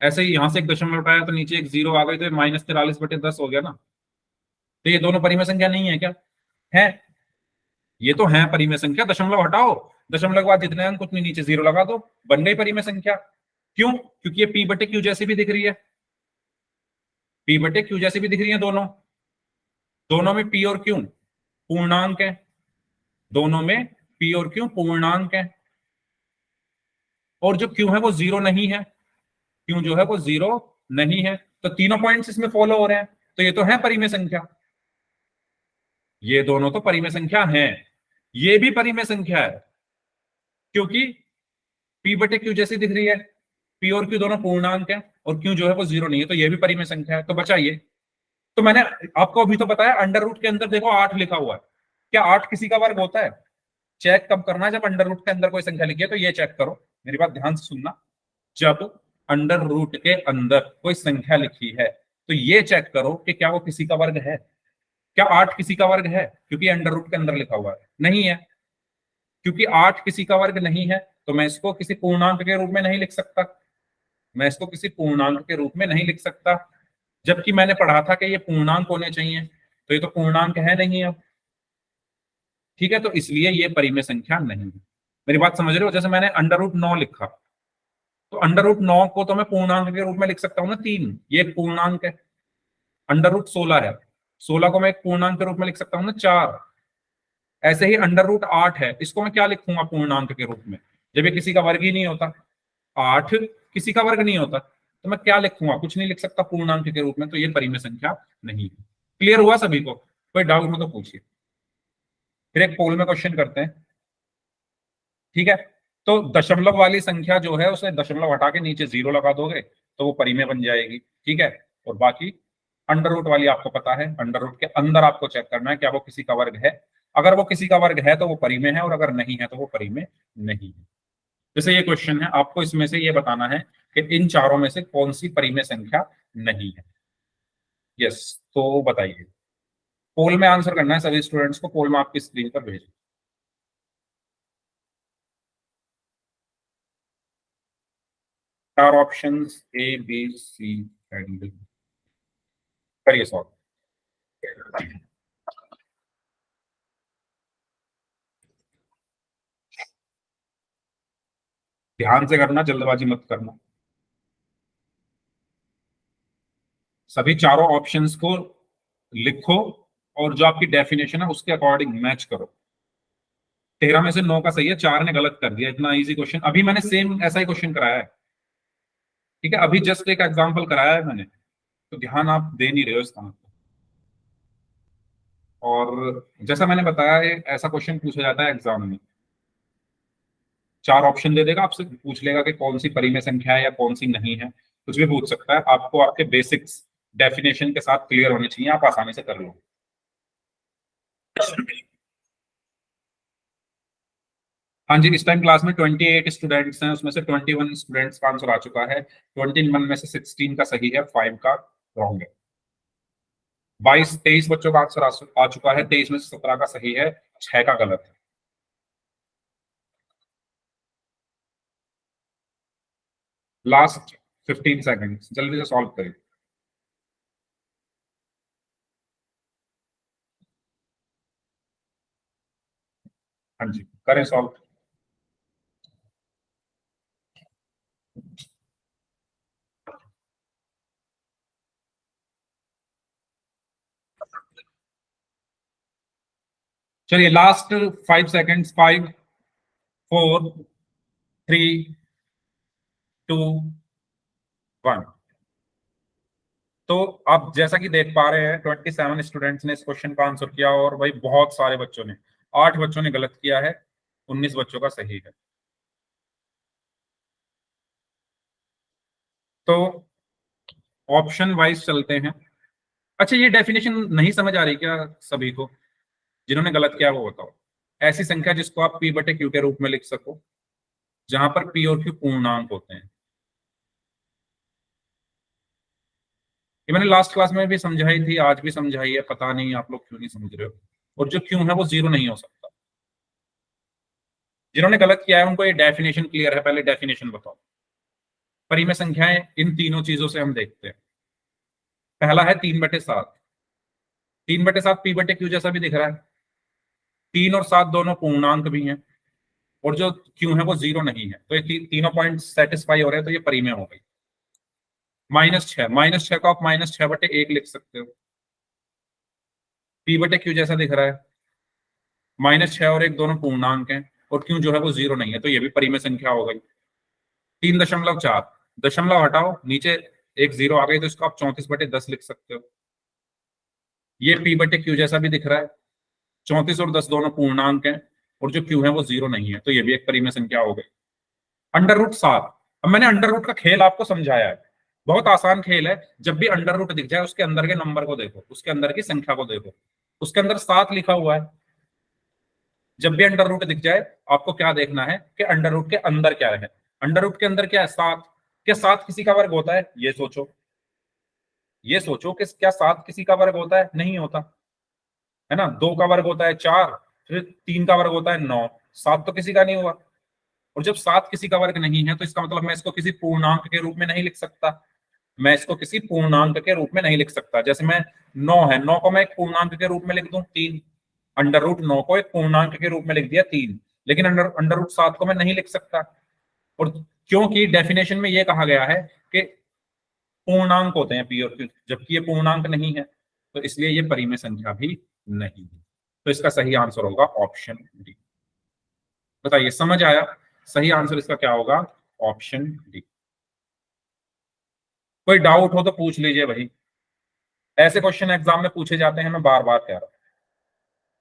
ऐसे ही यहां से एक दशमलव हटाया तो नीचे एक 0 आ गई तो -43/10 हो गया ना। तो ये दोनों परिमेय संख्या नहीं है क्या? है, ये तो है परिमेय संख्या। दशमलव हटाओ, दशमलव के बाद जितने अंक उतनी नीचे 0 लगा दो, बन गई परिमेय संख्या। क्यों? क्योंकि ये p/q जैसी भी दिख रही है, p/q जैसी भी दिख रही है। दोनों दोनों में p और q पूर्णांक है, दोनों में p और q पूर्णांक है, और जो q है वो 0 नहीं है। q जो है वो 0 नहीं है, तो तीनों पॉइंट्स इसमें फॉलो हो रहे हैं, तो ये तो है परिमेय संख्या। ये दोनों तो परिमेय संख्या हैं। ये भी परिमेय संख्या है क्योंकि p/q जैसी दिख रही है, p और q दोनों पूर्णांक है और q जो है वो 0 नहीं है, तो ये भी परिमेय संख्या है। तो बचा ये। तो मैंने आपको अभी तो बताया अंडर रूट के अंदर देखो 8 लिखा हुआ है। क्या 8 किसी का वर्ग होता है? चेक कब करना है? जब अंडर रूट के अंदर कोई संख्या लिखी है तो ये चेक करो, मेरी बात ध्यान से सुनना। जब अंडर रूट के अंदर कोई संख्या लिखी है तो ये चेक करो कि क्या वो किसी का वर्ग है। क्या 8 किसी का वर्ग है? क्योंकि अंडर रूट के अंदर लिखा हुआ है, नहीं है। क्योंकि 8 किसी का वर्ग नहीं है तो मैं इसको किसी पूर्णांक के रूप में नहीं लिख सकता, मैं इसको किसी पूर्णांक के रूप में नहीं लिख सकता, जबकि मैंने पढ़ा था कि ये पूर्णांक होने चाहिए, तो ये तो पूर्णांक है नहीं अब। ठीक है, तो इसलिए ये परिमेय संख्या नहीं है। मेरी बात समझ रहे हो? जैसे मैंने √9 लिखा, तो √9 को तो मैं पूर्णांक के रूप में लिख सकता हूँ ना, 3, ये एक पूर्णांक है। √16 है, 16 को मैं एक पूर्णांक के रूप में लिख सकता हूँ ना, 4। ऐसे ही √8 है, इसको मैं क्या लिखूंगा पूर्णांक के रूप में, जब ये किसी का वर्ग ही नहीं होता। 8 किसी का वर्ग नहीं होता, तो मैं क्या लिखूंगा? कुछ नहीं लिख सकता पूर्णांक के रूप में, तो ये परिमेय संख्या नहीं है। क्लियर हुआ सभी को? कोई डाउट हो तो पूछिए। फिर एक पोल में क्वेश्चन करते हैं, ठीक है? तो दशमलव वाली संख्या जो है उसे दशमलव हटा के नीचे 0 लगा दोगे तो वो परिमेय बन जाएगी, ठीक है? और बाकी अंडर रूट वाली आपको पता है, अंडर रूट के अंदर आपको चेक करना है क्या वो किसी का वर्ग है। अगर वो किसी का वर्ग है तो वो परिमेय है, और अगर नहीं है तो वो परिमेय नहीं है। जैसे ये क्वेश्चन है, आपको इसमें से ये बताना है कि इन चारों में से कौन सी परिमेय संख्या नहीं है। यस, तो बताइए। पोल में आंसर करना है सभी स्टूडेंट्स को, पोल में आपकी स्क्रीन पर भेजिए। 4 options A B C and D, करिए सॉल्व। ध्यान से करना, जल्दबाजी मत करना। सभी चारों ऑप्शंस को लिखो और जो आपकी डेफिनेशन है उसके अकॉर्डिंग मैच करो। 13 में से 9 का सही है, 4 ने गलत कर दिया। इतना इजी क्वेश्चन, अभी मैंने सेम ऐसा ही क्वेश्चन कराया है, ठीक है? अभी जस्ट एक एग्जांपल कराया है मैंने, तो ध्यान आप दे नहीं रहे हो इसका मतलब। और जैसा मैंने बताया है, ऐसा क्वेश्चन पूछा जाता है एग्जाम में, 4 ऑप्शन दे देगा, आपसे पूछ लेगा कि कौन सी परिमेय संख्या है या कौन सी नहीं है, कुछ भी पूछ सकता है। आपको आपके बेसिक्स डेफिनेशन के साथ क्लियर होने चाहिए, आप आसानी से कर लो। हाँ जी, इस टाइम क्लास में 28 स्टूडेंट्स हैं, उसमें से 21 स्टूडेंट्स का आंसर आ चुका है। 21 में से 16 का सही है, 5 का रॉन्ग है। 23 बच्चों का आंसर आ चुका है, 23 में से 17 का सही है, 6 का गलत है। लास्ट 15 सेकंड्स, जल्दी से सॉल्व करिए। हाँ जी, करें सॉल्व। चलिए लास्ट 5 सेकंड्स, 5 4 3 2 1। तो आप जैसा कि देख पा रहे हैं 27 स्टूडेंट्स ने इस क्वेश्चन का आंसर किया, और भाई बहुत सारे बच्चों ने, 8 बच्चों ने गलत किया है, 19 बच्चों का सही है। तो ऑप्शन वाइज चलते हैं। अच्छा, ये डेफिनेशन नहीं समझ आ रही क्या सभी को? जिन्होंने गलत किया वो बताओ। ऐसी संख्या जिसको आप P/Q के रूप में लिख सको, जहां पर P और Q पूर्णांक होते हैं। ये मैंने लास्ट क्लास में भी समझाई थी, आज भी समझाई है, पता नहीं आप लोग क्यों नहीं समझ रहे हो। और जो क्यों है वो 0 नहीं हो सकता। जिन्होंने गलत किया है उनको ये डेफिनेशन क्लियर है, पहले डेफिनेशन बताओ। परिमेय संख्याएं इन तीनों चीजों से हम देखते हैं। पहला है 3/7। 3/7 P/Q जैसा भी दिख रहा है। 3 और 7 दोनों पूर्णांक भी हैं, और जो क्यू है वो 0 नहीं है, तो ये तीनों पॉइंट सेटिस्फाई हो रहे हैं, तो ये परिमेय हो गई। -6 को आप -6/1 लिख सकते हो। P/Q जैसा दिख रहा है, -6 और 1 दोनों पूर्णांक हैं, और क्यों जो है वो 0 नहीं है, तो ये भी परिमेय संख्या हो गई। 3.4, दशमलव हटाओ, नीचे एक 0 आ गई, तो इसको आप 34/10 लिख सकते हो। ये P/Q जैसा भी दिख रहा है, 34 और 10 दोनों पूर्णांक हैं, और जो क्यू है वो 0 नहीं है, तो ये भी एक परिमेय संख्या हो गई। √7, अब मैंने अंडर रूट का खेल आपको समझाया है, बहुत आसान खेल है। जब भी अंडर रूट दिख जाए उसके अंदर के नंबर को देखो, उसके अंदर की संख्या को देखो, उसके अंदर 7 लिखा हुआ है। जब भी अंडर रूट दिख जाए आपको क्या देखना है कि अंडर रूट के अंदर क्या है। अंडर रूट के अंदर क्या है? 7। क्या 7 किसी का वर्ग होता है? ये सोचो, ये सोचो कि क्या 7 किसी का वर्ग होता है? नहीं होता है ना। 2 का वर्ग होता है 4, फिर 3 का वर्ग होता है 9, 7 तो किसी का नहीं हुआ, और जब 7 किसी का वर्ग नहीं है तो इसका मतलब मैं इसको किसी पूर्णांक के रूप में नहीं लिख सकता, मैं इसको किसी पूर्णांक के रूप में नहीं लिख सकता। जैसे मैं 9 है, 9 को मैं एक पूर्णांक के रूप में लिख दूं 3, अंडर रूट 9 को एक पूर्णांक के रूप में लिख दिया 3, लेकिन अंडर रूट 7 को मैं नहीं लिख सकता। और क्योंकि डेफिनेशन में ये कहा गया है कि पूर्णांक होते हैं पी और क्यू, जबकि ये पूर्णांक नहीं है, तो इसलिए ये परिमेय संख्या भी नहीं है। तो इसका सही आंसर होगा ऑप्शन डी। बताइए, समझ आया? सही आंसर इसका क्या होगा? Option D. कोई डाउट हो तो पूछ लीजिए भाई, ऐसे क्वेश्चन एग्जाम में पूछे जाते हैं, मैं बार बार कह रहा हूं।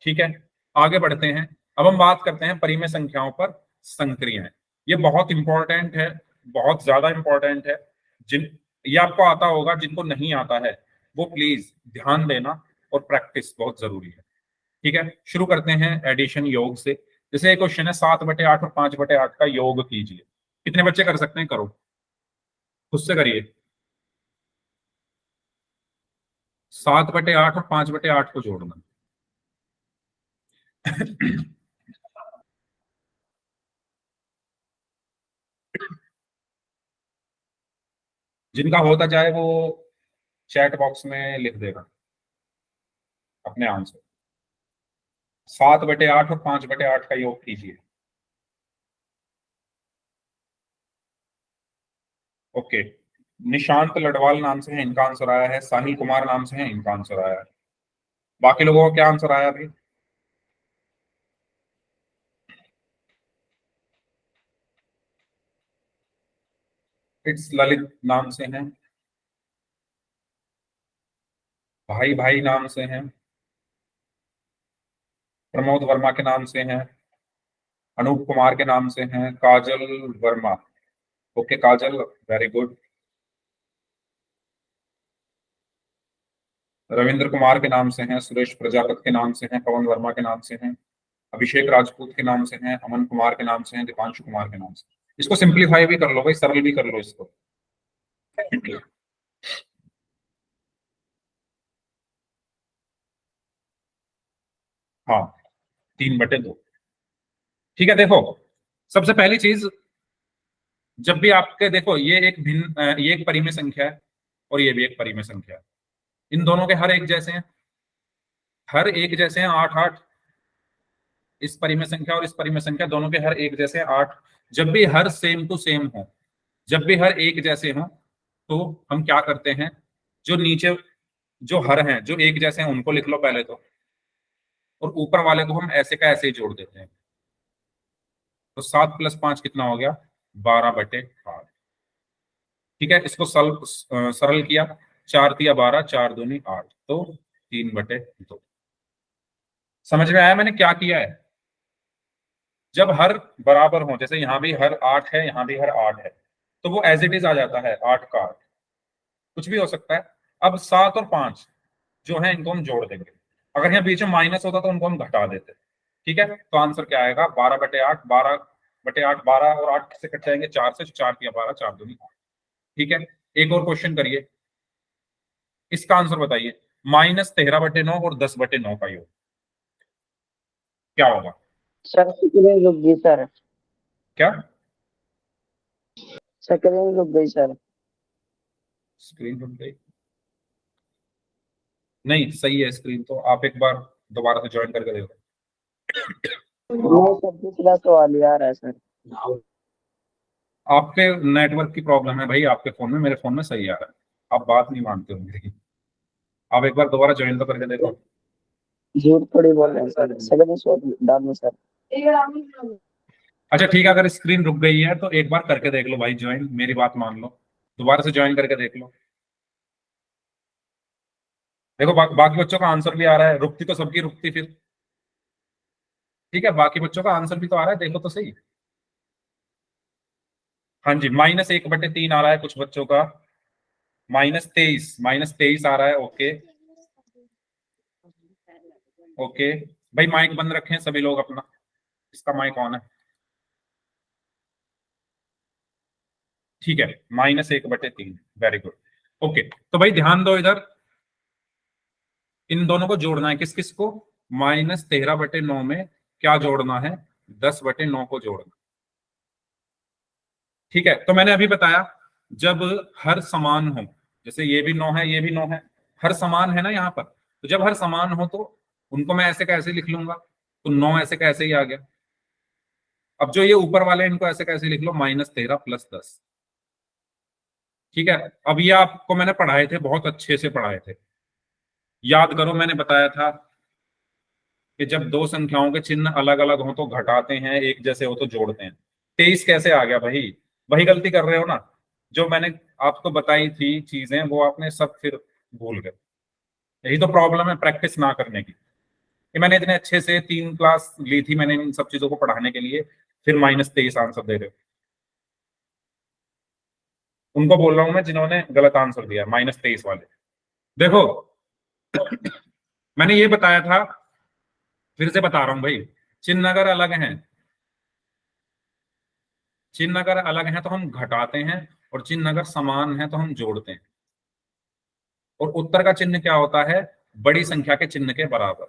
ठीक है, आगे बढ़ते हैं। अब हम बात करते हैं परिमेय संख्याओं पर संक्रियाएं। ये बहुत इंपॉर्टेंट है, बहुत ज्यादा इंपॉर्टेंट है। ये आपको आता होगा, जिनको नहीं आता है वो प्लीज ध्यान देना, और प्रैक्टिस बहुत जरूरी है। ठीक है, शुरू करते हैं एडिशन योग से। जैसे एक क्वेश्चन है 7/8 और 5/8 का योग कीजिए। कितने बच्चे कर सकते हैं? करो, खुद से करिए। 7/8 और 5/8 को जोड़ना। जिनका होता जाए वो चैट बॉक्स में लिख देगा अपने आंसर। 7/8 और 5/8 का योग कीजिए। ओके, निशांत लडवाल नाम से है, इनका आंसर आया है। साहिल कुमार नाम से है, इनका आंसर आया है। बाकी लोगों का क्या आंसर आया भाई? इट्स ललित नाम से हैं, भाई भाई नाम से हैं, प्रमोद वर्मा के नाम से हैं, अनूप कुमार के नाम से हैं, काजल वर्मा। ओके काजल, वेरी गुड। रविंद्र कुमार के नाम से हैं, सुरेश प्रजापत के नाम से हैं, पवन वर्मा के नाम से हैं, अभिषेक राजपूत के नाम से हैं, अमन कुमार के नाम से हैं, दीपांशु कुमार के नाम से। इसको सिंप्लीफाई भी कर लो भाई, सरल भी कर लो इसको। हाँ, 3/2। ठीक है, देखो सबसे पहली चीज, जब भी आपके देखो ये एक ये एक परिमेय संख्या है और ये भी एक परिमेय संख्या है, इन दोनों के हर एक जैसे हैं, हर एक जैसे हैं 8/8। इस परिमेय संख्या और इस परिमेय संख्या दोनों के हर एक जैसे हैं 8। जब भी हर सेम टू सेम हो, जब भी हर एक जैसे हो, तो हम क्या करते हैं, जो नीचे जो हर हैं जो एक जैसे हैं उनको लिख लो पहले तो, और ऊपर वाले को हम ऐसे का ऐसे ही जोड़ देते हैं। तो 7 + 5 कितना हो गया? 12/8। ठीक है, इसको सरल किया, 4 × 12, 4 दूनी 8, तो 3/2। समझ में आया मैंने क्या किया है? जब हर बराबर हो, जैसे यहां भी हर 8 है, यहां भी हर 8 है, तो वो एज इट इज आ जाता है 8 का 8, कुछ भी हो सकता है। अब 7 और 5 जो है इनको हम जोड़ देंगे। अगर यहाँ बीच में माइनस होता तो उनको हम घटा देते। ठीक है, तो आंसर क्या आएगा? 12/8, 12/8, 12 और 8 से कट जाएंगे 4 से, 4 × 12, 4 दूनी 8। ठीक है, एक और क्वेश्चन करिए, इसका आंसर बताइए। -13/9 और 10/9 का योग क्या होगा? सर स्क्रीन रुक गई सर, क्या स्क्रीन रुक गई सर। स्क्रीन रुक गई? नहीं, सही है स्क्रीन तो। आप एक बार दोबारा से ज्वाइन करके देखो। नहीं सर, दूसरा सवाल ही आ रहा है सर। आपके नेटवर्क की प्रॉब्लम है भाई, आपके फोन में, मेरे फोन में सही आ रहा है। आप बात नहीं मानते हो मेरी। आप एक बार दोबारा ज्वाइन तो करके देखो। झूठ थोड़ी बोल रहे हैं सर, सेकंड सवाल डालो सर। अच्छा ठीक है, अगर स्क्रीन रुक गई है तो एक बार करके देख लो भाई ज्वाइन, मेरी बात मान लो, दोबारा से ज्वाइन करके देख लो। देखो बाकी बच्चों का आंसर भी आ रहा है, रुकती तो सबकी रुकती फिर। ठीक है, बाकी बच्चों का आंसर भी तो आ रहा है, देखो तो सही। हाँ जी, -1/3 आ रहा है कुछ बच्चों का, -23 आ रहा है। ओके ओके भाई, माइक बंद रखें सभी लोग अपना, इसका माइक ऑन है। ठीक है, -1/3, वेरी गुड। ओके, तो भाई ध्यान दो इधर, इन दोनों को जोड़ना है। किस किस को? -13/9 में क्या जोड़ना है? 10/9 को जोड़ना। ठीक है, तो मैंने अभी बताया जब हर समान हो, जैसे ये भी 9 है, ये भी 9 है, हर समान है ना यहाँ पर, तो जब हर समान हो तो उनको मैं ऐसे कैसे लिख लूंगा, तो 9 ऐसे कैसे ही आ गया। अब जो ये ऊपर वाले हैं, इनको ऐसे कैसे लिख लो, -13 + 10। ठीक है, अब ये आपको मैंने पढ़ाए थे, बहुत अच्छे से पढ़ाए थे, याद करो। मैंने बताया था कि जब दो संख्याओं के चिन्ह अलग अलग हो तो घटाते हैं, एक जैसे हो तो जोड़ते हैं। 23 कैसे आ गया भाई, वही गलती कर रहे हो ना, जो मैंने आपको बताई थी चीजें वो आपने सब फिर भूल गए। यही तो प्रॉब्लम है प्रैक्टिस ना करने की, कि मैंने इतने अच्छे से 3 क्लास ली थी मैंने इन सब चीजों को पढ़ाने के लिए, फिर -23 आंसर दे रहे हो। उनको बोल रहा हूं मैं जिन्होंने गलत आंसर दिया, -23 वाले। देखो मैंने ये बताया था, फिर से बता रहा हूं भाई, चिन्ह अगर अलग हैं, चिन्ह अगर अलग हैं तो हम घटाते हैं, और चिन्ह अगर समान है तो हम जोड़ते हैं। और उत्तर का चिन्ह क्या होता है, बड़ी संख्या के चिन्ह के बराबर,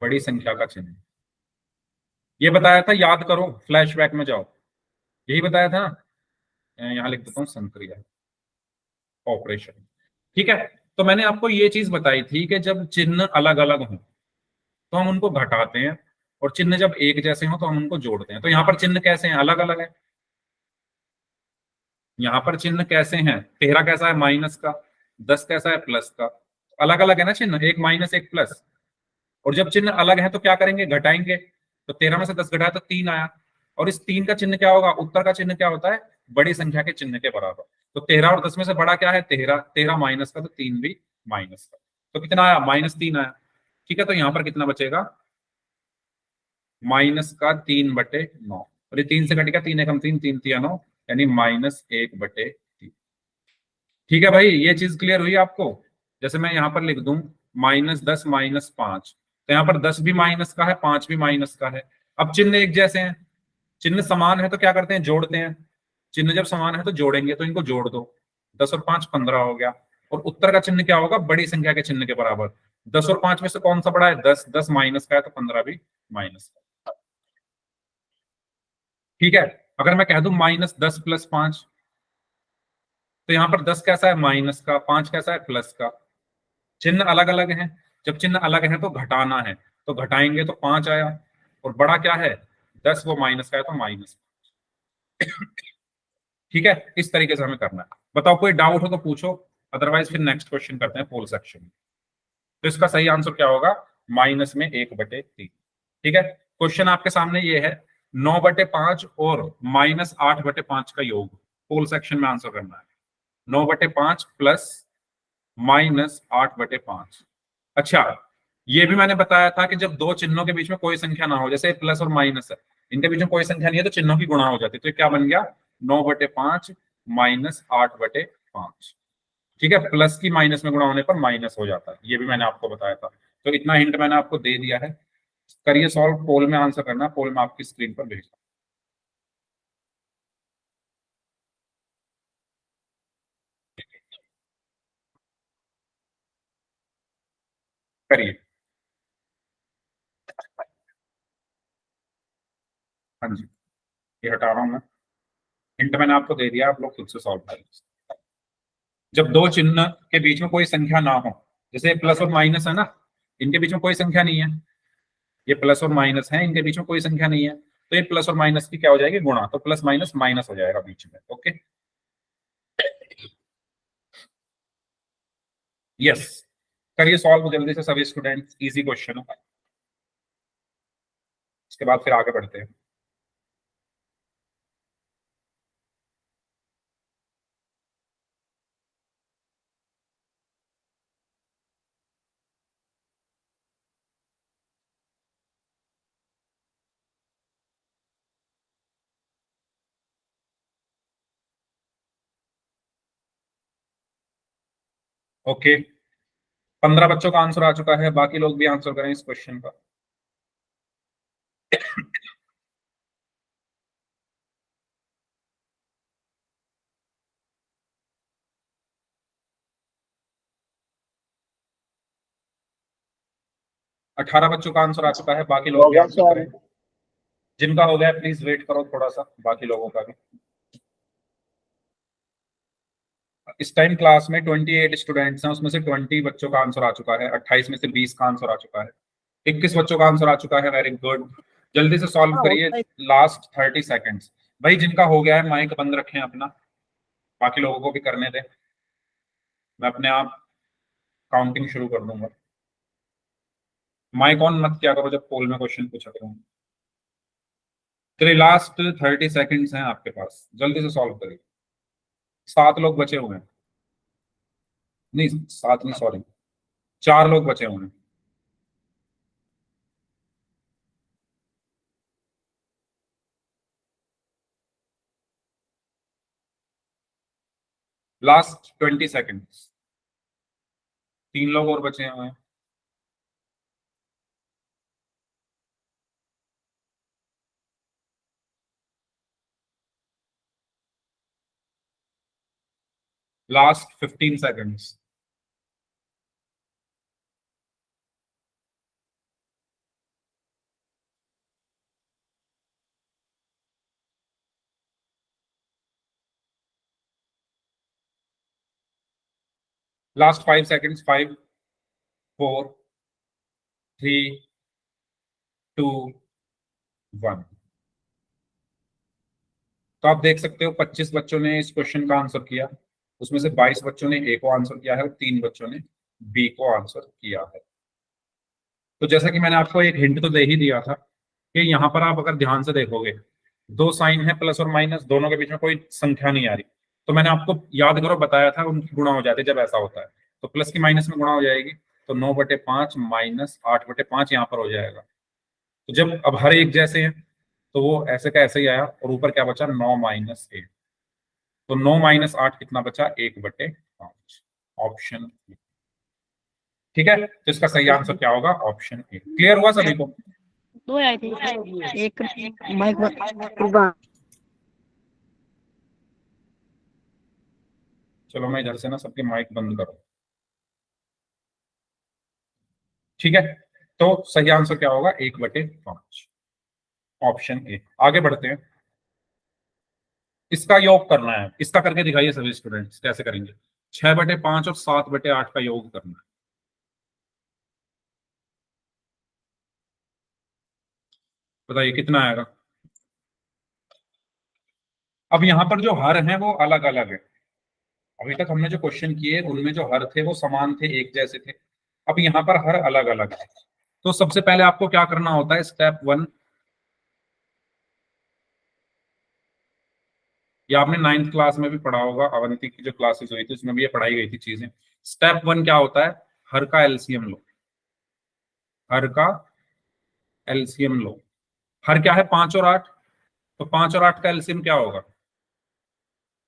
बड़ी संख्या का चिन्ह। ये बताया था, याद करो, फ्लैशबैक में जाओ, यही बताया था ना। यहां लिख देता हूं संक्रिया ऑपरेशन। ठीक है, तो मैंने आपको ये चीज बताई थी कि जब चिन्ह अलग अलग हों तो हम उनको घटाते हैं, और चिन्ह जब एक जैसे हों तो हम उनको जोड़ते हैं। तो यहाँ पर चिन्ह कैसे हैं, अलग अलग है। यहाँ पर चिन्ह कैसे हैं, 13 कैसा है, माइनस का, 10 कैसा है, प्लस का। अलग अलग है ना चिन्ह, एक माइनस एक प्लस। और जब चिन्ह अलग है तो क्या करेंगे, घटाएंगे। तो 13 में से 10 घटाया तो 3 आया, और इस 3 का चिन्ह क्या होगा, उत्तर का चिन्ह क्या होता है, बड़ी संख्या के चिन्ह के बराबर। तो 13 और 10 में से बड़ा क्या है, 13। 13 माइनस का, तो 3 भी माइनस का। तो कितना आया, -3 आया। ठीक है, तो यहाँ पर कितना बचेगा, -3/9। और ये 3 से कटेगा, 3 एकम 3, 3 तिया 9, यानी -1/3। ठीक है भाई, ये चीज क्लियर हुई आपको। जैसे मैं यहाँ पर लिख दूं -10 -5, तो यहाँ पर 10 भी माइनस का है, 5 भी माइनस का है। अब चिन्ह एक जैसे हैं, चिन्ह समान है तो क्या करते हैं, जोड़ते हैं। चिन्ह जब समान है तो जोड़ेंगे, तो इनको जोड़ दो, 10 और 5 15 हो गया। और उत्तर का चिन्ह क्या होगा, बड़ी संख्या के चिन्ह के बराबर। 10 और 5 में से कौन सा बड़ा है, 10। 10 माइनस का है तो 15 भी माइनस का। ठीक है, अगर मैं कह दूं -10 + 5, तो यहाँ पर 10 कैसा है, माइनस का, 5 कैसा है, प्लस का। चिन्ह अलग अलग हैं, जब चिन्ह अलग है तो घटाना है, तो घटाएंगे तो 5 आया। और बड़ा क्या है, 10, वो माइनस का है तो माइनस। ठीक है, इस तरीके से हमें करना है। बताओ कोई डाउट हो तो पूछो, अदरवाइज फिर नेक्स्ट क्वेश्चन करते हैं पोल सेक्शन। तो इसका सही आंसर क्या होगा, -1/3। ठीक है, क्वेश्चन आपके सामने ये है, 9/5 और -8/5 का योग पोल सेक्शन में आंसर करना है। 9/5 प्लस -8/5। अच्छा, ये भी मैंने बताया था कि जब दो चिन्हों के बीच में कोई संख्या ना हो, जैसे प्लस और माइनस है, इनके बीच में कोई संख्या नहीं है, तो चिन्हों की गुणा हो जाती है। तो ये क्या बन गया, 9/5 -8/5। ठीक है, प्लस की माइनस में गुणा होने पर माइनस हो जाता है, ये भी मैंने आपको बताया था। तो इतना हिंट मैंने आपको दे दिया है। करिए सॉल्व, पोल में आंसर करना, पोल में आपकी स्क्रीन पर भेजना। करिए। हाँ जी, ये हटा रहा हूं मैं, हिंट मैंने आपको दे दिया, आप लोग खुद से सॉल्व करिए। जब दो चिन्ह के बीच में कोई संख्या ना हो, जैसे प्लस और माइनस है ना, इनके बीच में कोई संख्या नहीं है, ये प्लस और माइनस है, इनके बीच में कोई संख्या नहीं है, तो ये प्लस और माइनस की क्या हो जाएगी, गुणा। तो प्लस माइनस माइनस हो जाएगा बीच में। ओके, यस, करिए सॉल्व जल्दी से सभी स्टूडेंट्स, इजी क्वेश्चन है। इसके बाद फिर आगे बढ़ते हैं। ओके, 15 बच्चों का आंसर आ चुका है, बाकी लोग भी आंसर करें इस क्वेश्चन का। 18 बच्चों का आंसर आ चुका है, बाकी लोग भी आंसर करें। जिनका हो गया प्लीज वेट करो थोड़ा सा, बाकी लोगों का भी। इस टाइम क्लास में 28 स्टूडेंट्स हैं, उसमें से 20 बच्चों का आंसर आ चुका है, 28 में से 20 का आंसर आ चुका है, 21 बच्चों का आंसर आ चुका है। वेरी गुड, जल्दी से सॉल्व करिए, लास्ट 30 सेकेंड्स। भाई जिनका हो गया है माइक बंद रखें अपना, बाकी लोगों को भी करने दें, मैं अपने आप काउंटिंग शुरू कर दूंगा। माइक ऑन मत क्या करो जब पोल में क्वेश्चन पूछा करूँ। चलिए लास्ट 30 सेकेंड्स हैं आपके पास, जल्दी से सॉल्व करिए। 7 लोग बचे हुए हैं, नहीं 7 नहीं सॉरी, 4 लोग बचे हुए हैं। लास्ट 20 सेकेंड्स, 3 लोग और बचे हुए हैं। Last 15 seconds, last 5 seconds, 5 4 3 2 1। तो आप देख सकते हो 25 बच्चों ने इस क्वेश्चन का आंसर किया, उसमें से 22 बच्चों ने ए को आंसर किया है और 3 बच्चों ने बी को आंसर किया है। तो जैसा कि मैंने आपको एक हिंट तो दे ही दिया था कि यहाँ पर आप अगर ध्यान से देखोगे, 2 साइन है प्लस और माइनस, दोनों के बीच में कोई संख्या नहीं आ रही। तो मैंने आपको याद करो बताया था उनकी गुणा हो जाती है जब ऐसा होता है, तो प्लस की माइनस में गुणा हो जाएगी, तो 9/5 माइनस 8/5 यहाँ पर हो जाएगा। तो जब अब हर एक जैसे हैं तो वो ऐसे का ऐसे ही आया, और ऊपर क्या बचा 9 माइनस 8, तो 9 माइनस 8 कितना बचा 1/5, ऑप्शन ए। ठीक है, तो इसका सही आंसर क्या होगा ऑप्शन ए। क्लियर हुआ सभी को? दो आई थी, एक माइक चलो मैं इधर से ना सबके माइक बंद करूं। ठीक है, तो सही आंसर क्या होगा 1/5, ऑप्शन ए। आगे बढ़ते हैं, इसका योग करना है, इसका करके दिखाइए सभी स्टूडेंट्स कैसे करेंगे। 6/5 और 7/8 का योग करना है। बताइए कितना आएगा। अब यहाँ पर जो हर हैं वो अलग अलग है, अभी तक हमने जो क्वेश्चन किए उनमें जो हर थे वो समान थे, एक जैसे थे। अब यहाँ पर हर अलग अलग है। तो सबसे पहले आपको क्या करना होता है, स्टेप 1, ये आपने 9th क्लास में भी पढ़ा होगा, अवंती की जो क्लासेस हुई थी उसमें भी ये पढ़ाई गई थी चीजें। स्टेप 1 क्या होता है, हर का एलसीएम लो, हर का एलसीएम लो। हर क्या है 5 और 8, तो 5 और 8 का एलसीएम क्या होगा,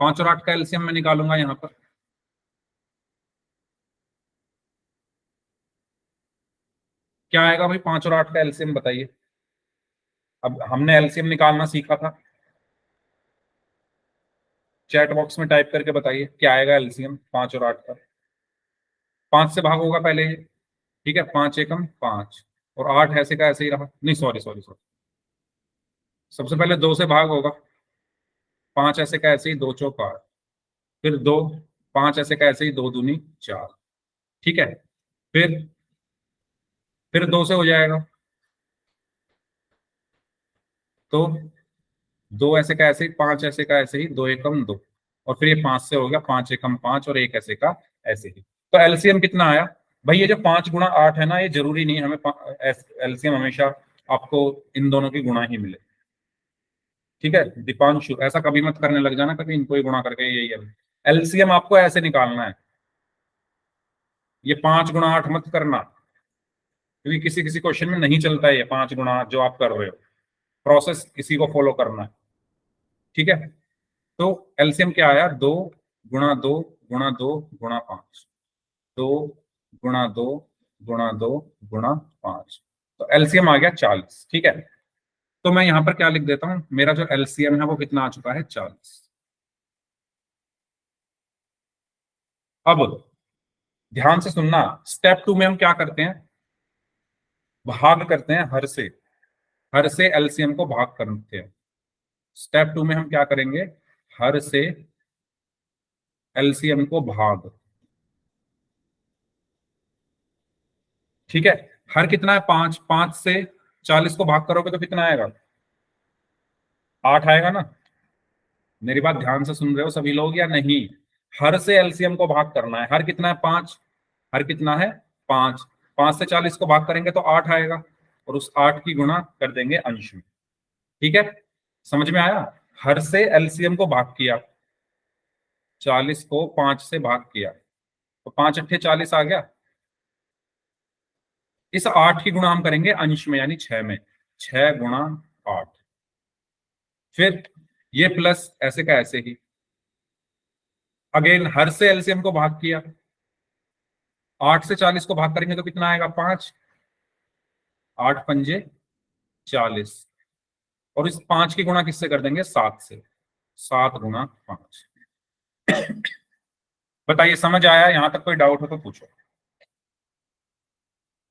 5 और 8 का एलसीएम मैं निकालूंगा यहाँ पर। क्या आएगा भाई 5 और 8 का एलसीएम बताइए। अब हमने एलसीएम निकालना सीखा था, चैट बॉक्स में टाइप करके बताइए क्या आएगा एलसीएम 5 और 8 का। 5 से भाग होगा पहले ही, ठीक है, 5 एकम 5, और 8 ऐसे का ऐसे ही रहा, नहीं सॉरी सॉरी सॉरी, सबसे पहले 2 से भाग होगा, 5 ऐसे का ऐसे ही, 2 चौक 8, फिर 2, 5 ऐसे का ऐसे ही, 2 दूनी 4, ठीक है, फिर 2 से हो जाएगा, तो 2 ऐसे का ऐसे ही, 5 ऐसे का ऐसे ही, 2 एकम 2, और फिर ये 5 से हो गया, 5 एकम 5, और एक ऐसे का ऐसे ही। तो एलसीएम कितना आया भाई, ये जो 5 × 8 है ना, ये जरूरी नहीं हमें एलसीएम हमेशा आपको इन दोनों की गुणा ही मिले। ठीक है दीपांशु, ऐसा कभी मत करने लग जाना कभी इनको ही गुणा करके, यही है एलसीएम आपको ऐसे निकालना है, ये 5 × 8 मत करना, क्योंकि किसी किसी क्वेश्चन में नहीं चलता है ये 5 × 8 जो आप कर रहे हो, प्रोसेस इसी को फॉलो करना है। ठीक है, तो एलसीएम क्या आया, 2 × 2 × 2 × 5, 2 × 2 × 2 × 5, तो एलसीएम आ गया 40। ठीक है, तो मैं यहां पर क्या लिख देता हूं, मेरा जो एलसीएम है वो कितना आ चुका है 40। अब ध्यान से सुनना, स्टेप 2 में हम क्या करते हैं, भाग करते हैं हर से एलसीएम को भाग करते हैं। स्टेप 2 में हम क्या करेंगे, हर से एलसीएम को भाग, ठीक है। हर कितना है 5, 5 से 40 को भाग करोगे तो कितना आएगा, 8 आएगा ना। मेरी बात ध्यान से सुन रहे हो सभी लोग या नहीं? हर से एलसीएम को भाग करना है। हर कितना है 5, हर कितना है 5, 5 से 40 को भाग करेंगे तो 8 आएगा और उस 8 की गुणा कर देंगे अंश में, ठीक है। समझ में आया? हर से एलसीएम को भाग किया, 40 को 5 से भाग किया तो 5 अट्ठे 40 आ गया। इस 8 की गुणा हम करेंगे अंश में यानी 6 में, 6 गुणा 8। फिर ये प्लस ऐसे का ऐसे ही, अगेन हर से एलसीएम को भाग किया, 8 से 40 को भाग करेंगे तो कितना आएगा 5, 8 पंजे 40 और इस 5 की गुणा किससे कर देंगे 7 से, 7 गुणा 5। बताइए समझ आया? यहां तक कोई डाउट हो तो पूछो।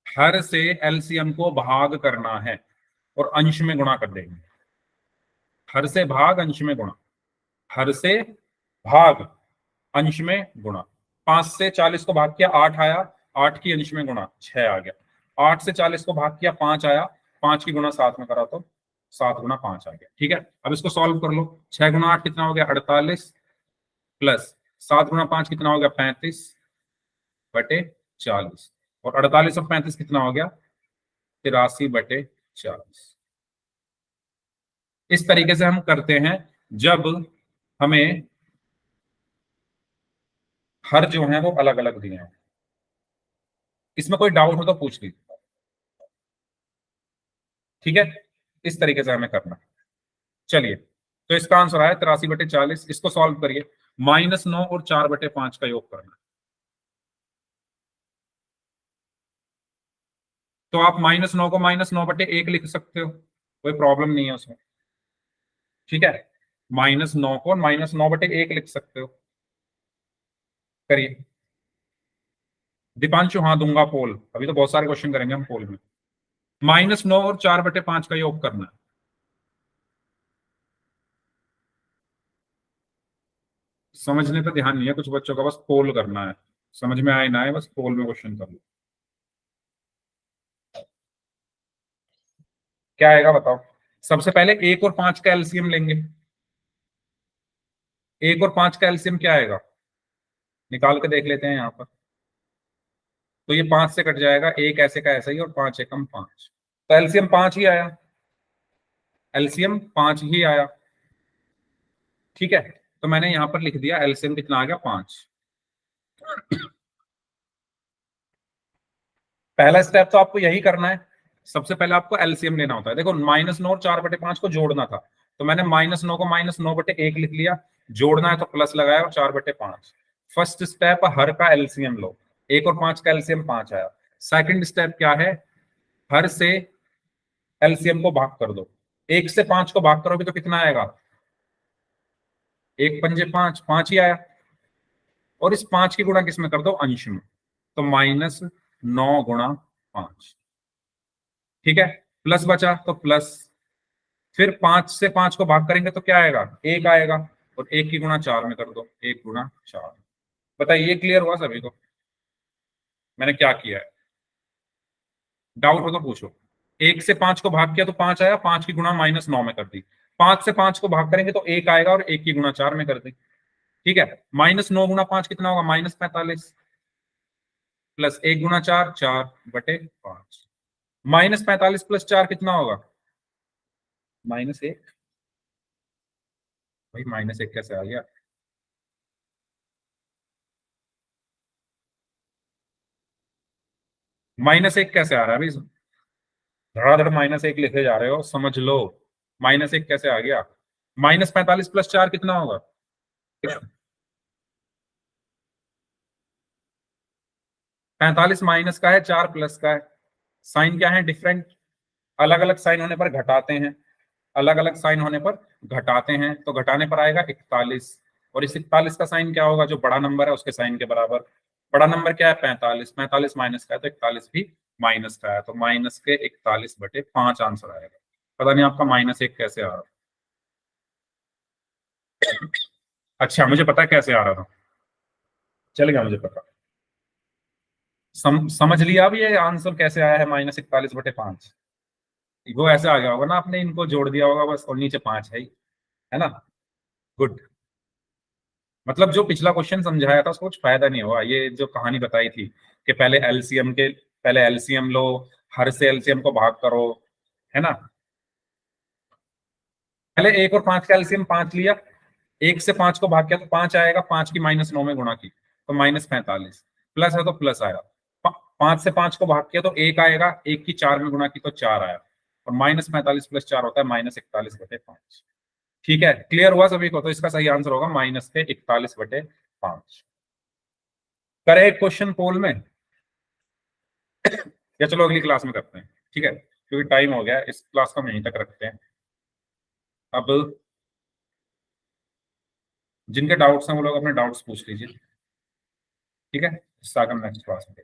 हर से एलसीएम को भाग करना है और अंश में गुणा कर देंगे। हर से भाग अंश में गुणा, हर से भाग अंश में गुणा। 5 से 40 को भाग किया 8 आया, 8 की अंश में गुणा 6 आ गया। 8 से 40 को भाग किया 5 आया, 5 की गुणा 7 में करा तो 7 गुणा 5 आ गया, ठीक है। अब इसको सॉल्व कर लो। 6 गुणा 8 कितना हो गया 48 प्लस 7 गुणा 5 कितना हो गया 35 बटे 40 और 48 और 35 कितना हो गया 83 बटे 40। इस तरीके से हम करते हैं जब हमें हर जो है वो अलग अलग दिए हैं। इसमें कोई डाउट हो तो पूछ लीजिए, ठीक है। इस तरीके से हमें करना। चलिए तो इसका आंसर आया 83 बटे 40। इसको सॉल्व करिए। -9 और 4 बटे 5 का योग करना। तो आप -9 को -9 बटे 1 लिख सकते हो, कोई प्रॉब्लम नहीं है उसमें, ठीक है। -9 को -9 बटे 1 लिख सकते हो। करिए दीपांशु। हाँ दूंगा पोल, अभी तो बहुत सारे क्वेश्चन करेंगे हम पोल में। -9 और 4 बटे 5 का योग करना है। समझने पे ध्यान नहीं है कुछ बच्चों का, बस पोल करना है। समझ में आए ना आए बस पोल में क्वेश्चन कर लो। क्या आएगा बताओ। सबसे पहले 1 और 5 का एलसीएम लेंगे। 1 और 5 का एलसीएम क्या आएगा निकाल के देख लेते हैं यहाँ पर। तो ये 5 से कट जाएगा, 1 ऐसे का ऐसा ही और 5 एकम 5, तो एलसीएम 5 ही आया। एलसीएम 5 ही आया, ठीक है। तो मैंने यहां पर लिख दिया एलसीएम कितना आ गया 5। पहला स्टेप तो आपको यही करना है। सबसे पहले आपको एलसीएम लेना होता है। देखो -9 और 4 बटे 5 को जोड़ना था तो मैंने -9 को -9 बटे 1 लिख लिया। जोड़ना है तो प्लस लगाया और 4 बटे 5। फर्स्ट स्टेप हर का एलसीएम लो। 1 और 5 का एलसीएम 5 आया। सेकंड स्टेप क्या है, हर से एलसीएम को भाग कर दो। 1 से 5 को भाग करोगे तो कितना आएगा, 1 पंजे 5, 5 ही आया। और इस 5 की गुणा किसमें कर दो अंश में, तो -9 गुणा 5, ठीक है। प्लस बचा तो प्लस, फिर 5 से 5 को भाग करेंगे तो क्या आएगा 1 आएगा और 1 की गुणा 4 में कर दो, 1 गुणा 4। बताइए ये क्लियर हुआ सभी को मैंने क्या किया है? डाउट हो तो पूछो। 1 से 5 को भाग किया तो 5 आया, 5 की गुणा -9 में कर दी। 5 से 5 को भाग करेंगे तो 1 आएगा और 1 की गुणा 4 में कर दी, ठीक है। -9 गुणा 5 कितना होगा -45 प्लस 1 गुणा 4, 4 बटे 5। -45 प्लस 4 कितना होगा -1। भाई -1 कैसे आ गया? -1 कैसे आ रहा है भाई? धड़ाधड़ -1 लिखे जा रहे हो, समझ लो। -1 कैसे आ गया? -45 प्लस 4 कितना होगा? 45 माइनस का है, 4 प्लस का है। साइन क्या है डिफरेंट, अलग अलग साइन होने पर घटाते हैं, अलग अलग साइन होने पर घटाते हैं। तो घटाने पर आएगा 41 और इस 41 का साइन क्या होगा, जो बड़ा नंबर है उसके साइन के बराबर। बड़ा नंबर क्या है 45, 45 माइनस का है तो 41 भी माइनस का है, तो माइनस के 41/5 आंसर आएगा। पता नहीं आपका -1 कैसे आ रहा। अच्छा, मुझे पता है कैसे आ रहा था, चल गया मुझे पता। समझ लिया अब ये आंसर कैसे आया है -41/5। वो ऐसे आ गया होगा ना, आपने इनको जोड़ दिया होगा बस, और नीचे 5 है ना। गुड। मतलब जो पिछला क्वेश्चन समझाया था उसको कुछ फायदा नहीं हुआ। ये जो कहानी बताई थी कि पहले एलसीएम लो, हर से एलसीएम को भाग करो, है ना। पहले 1 और 5 का एलसीएम 5 लिया, 1 से 5 को भाग किया तो 5 आएगा, 5 की -9 में गुणा की तो -45, प्लस है तो प्लस आया। 5 से 5 को भाग किया तो 1 आएगा, 1 की 4 में गुणा की तो 4 आया, और -45 + 4 होता है -41/5। ठीक है, क्लियर हुआ सभी को। तो इसका सही आंसर होगा -41/5। करें एक क्वेश्चन पोल में, या चलो अगली क्लास में करते हैं, ठीक है, क्योंकि टाइम हो गया है, इस क्लास को हम यहीं तक रखते हैं। अब जिनके डाउट्स हैं वो लोग अपने डाउट्स पूछ लीजिए, ठीक है। इससे आगे नेक्स्ट क्लास में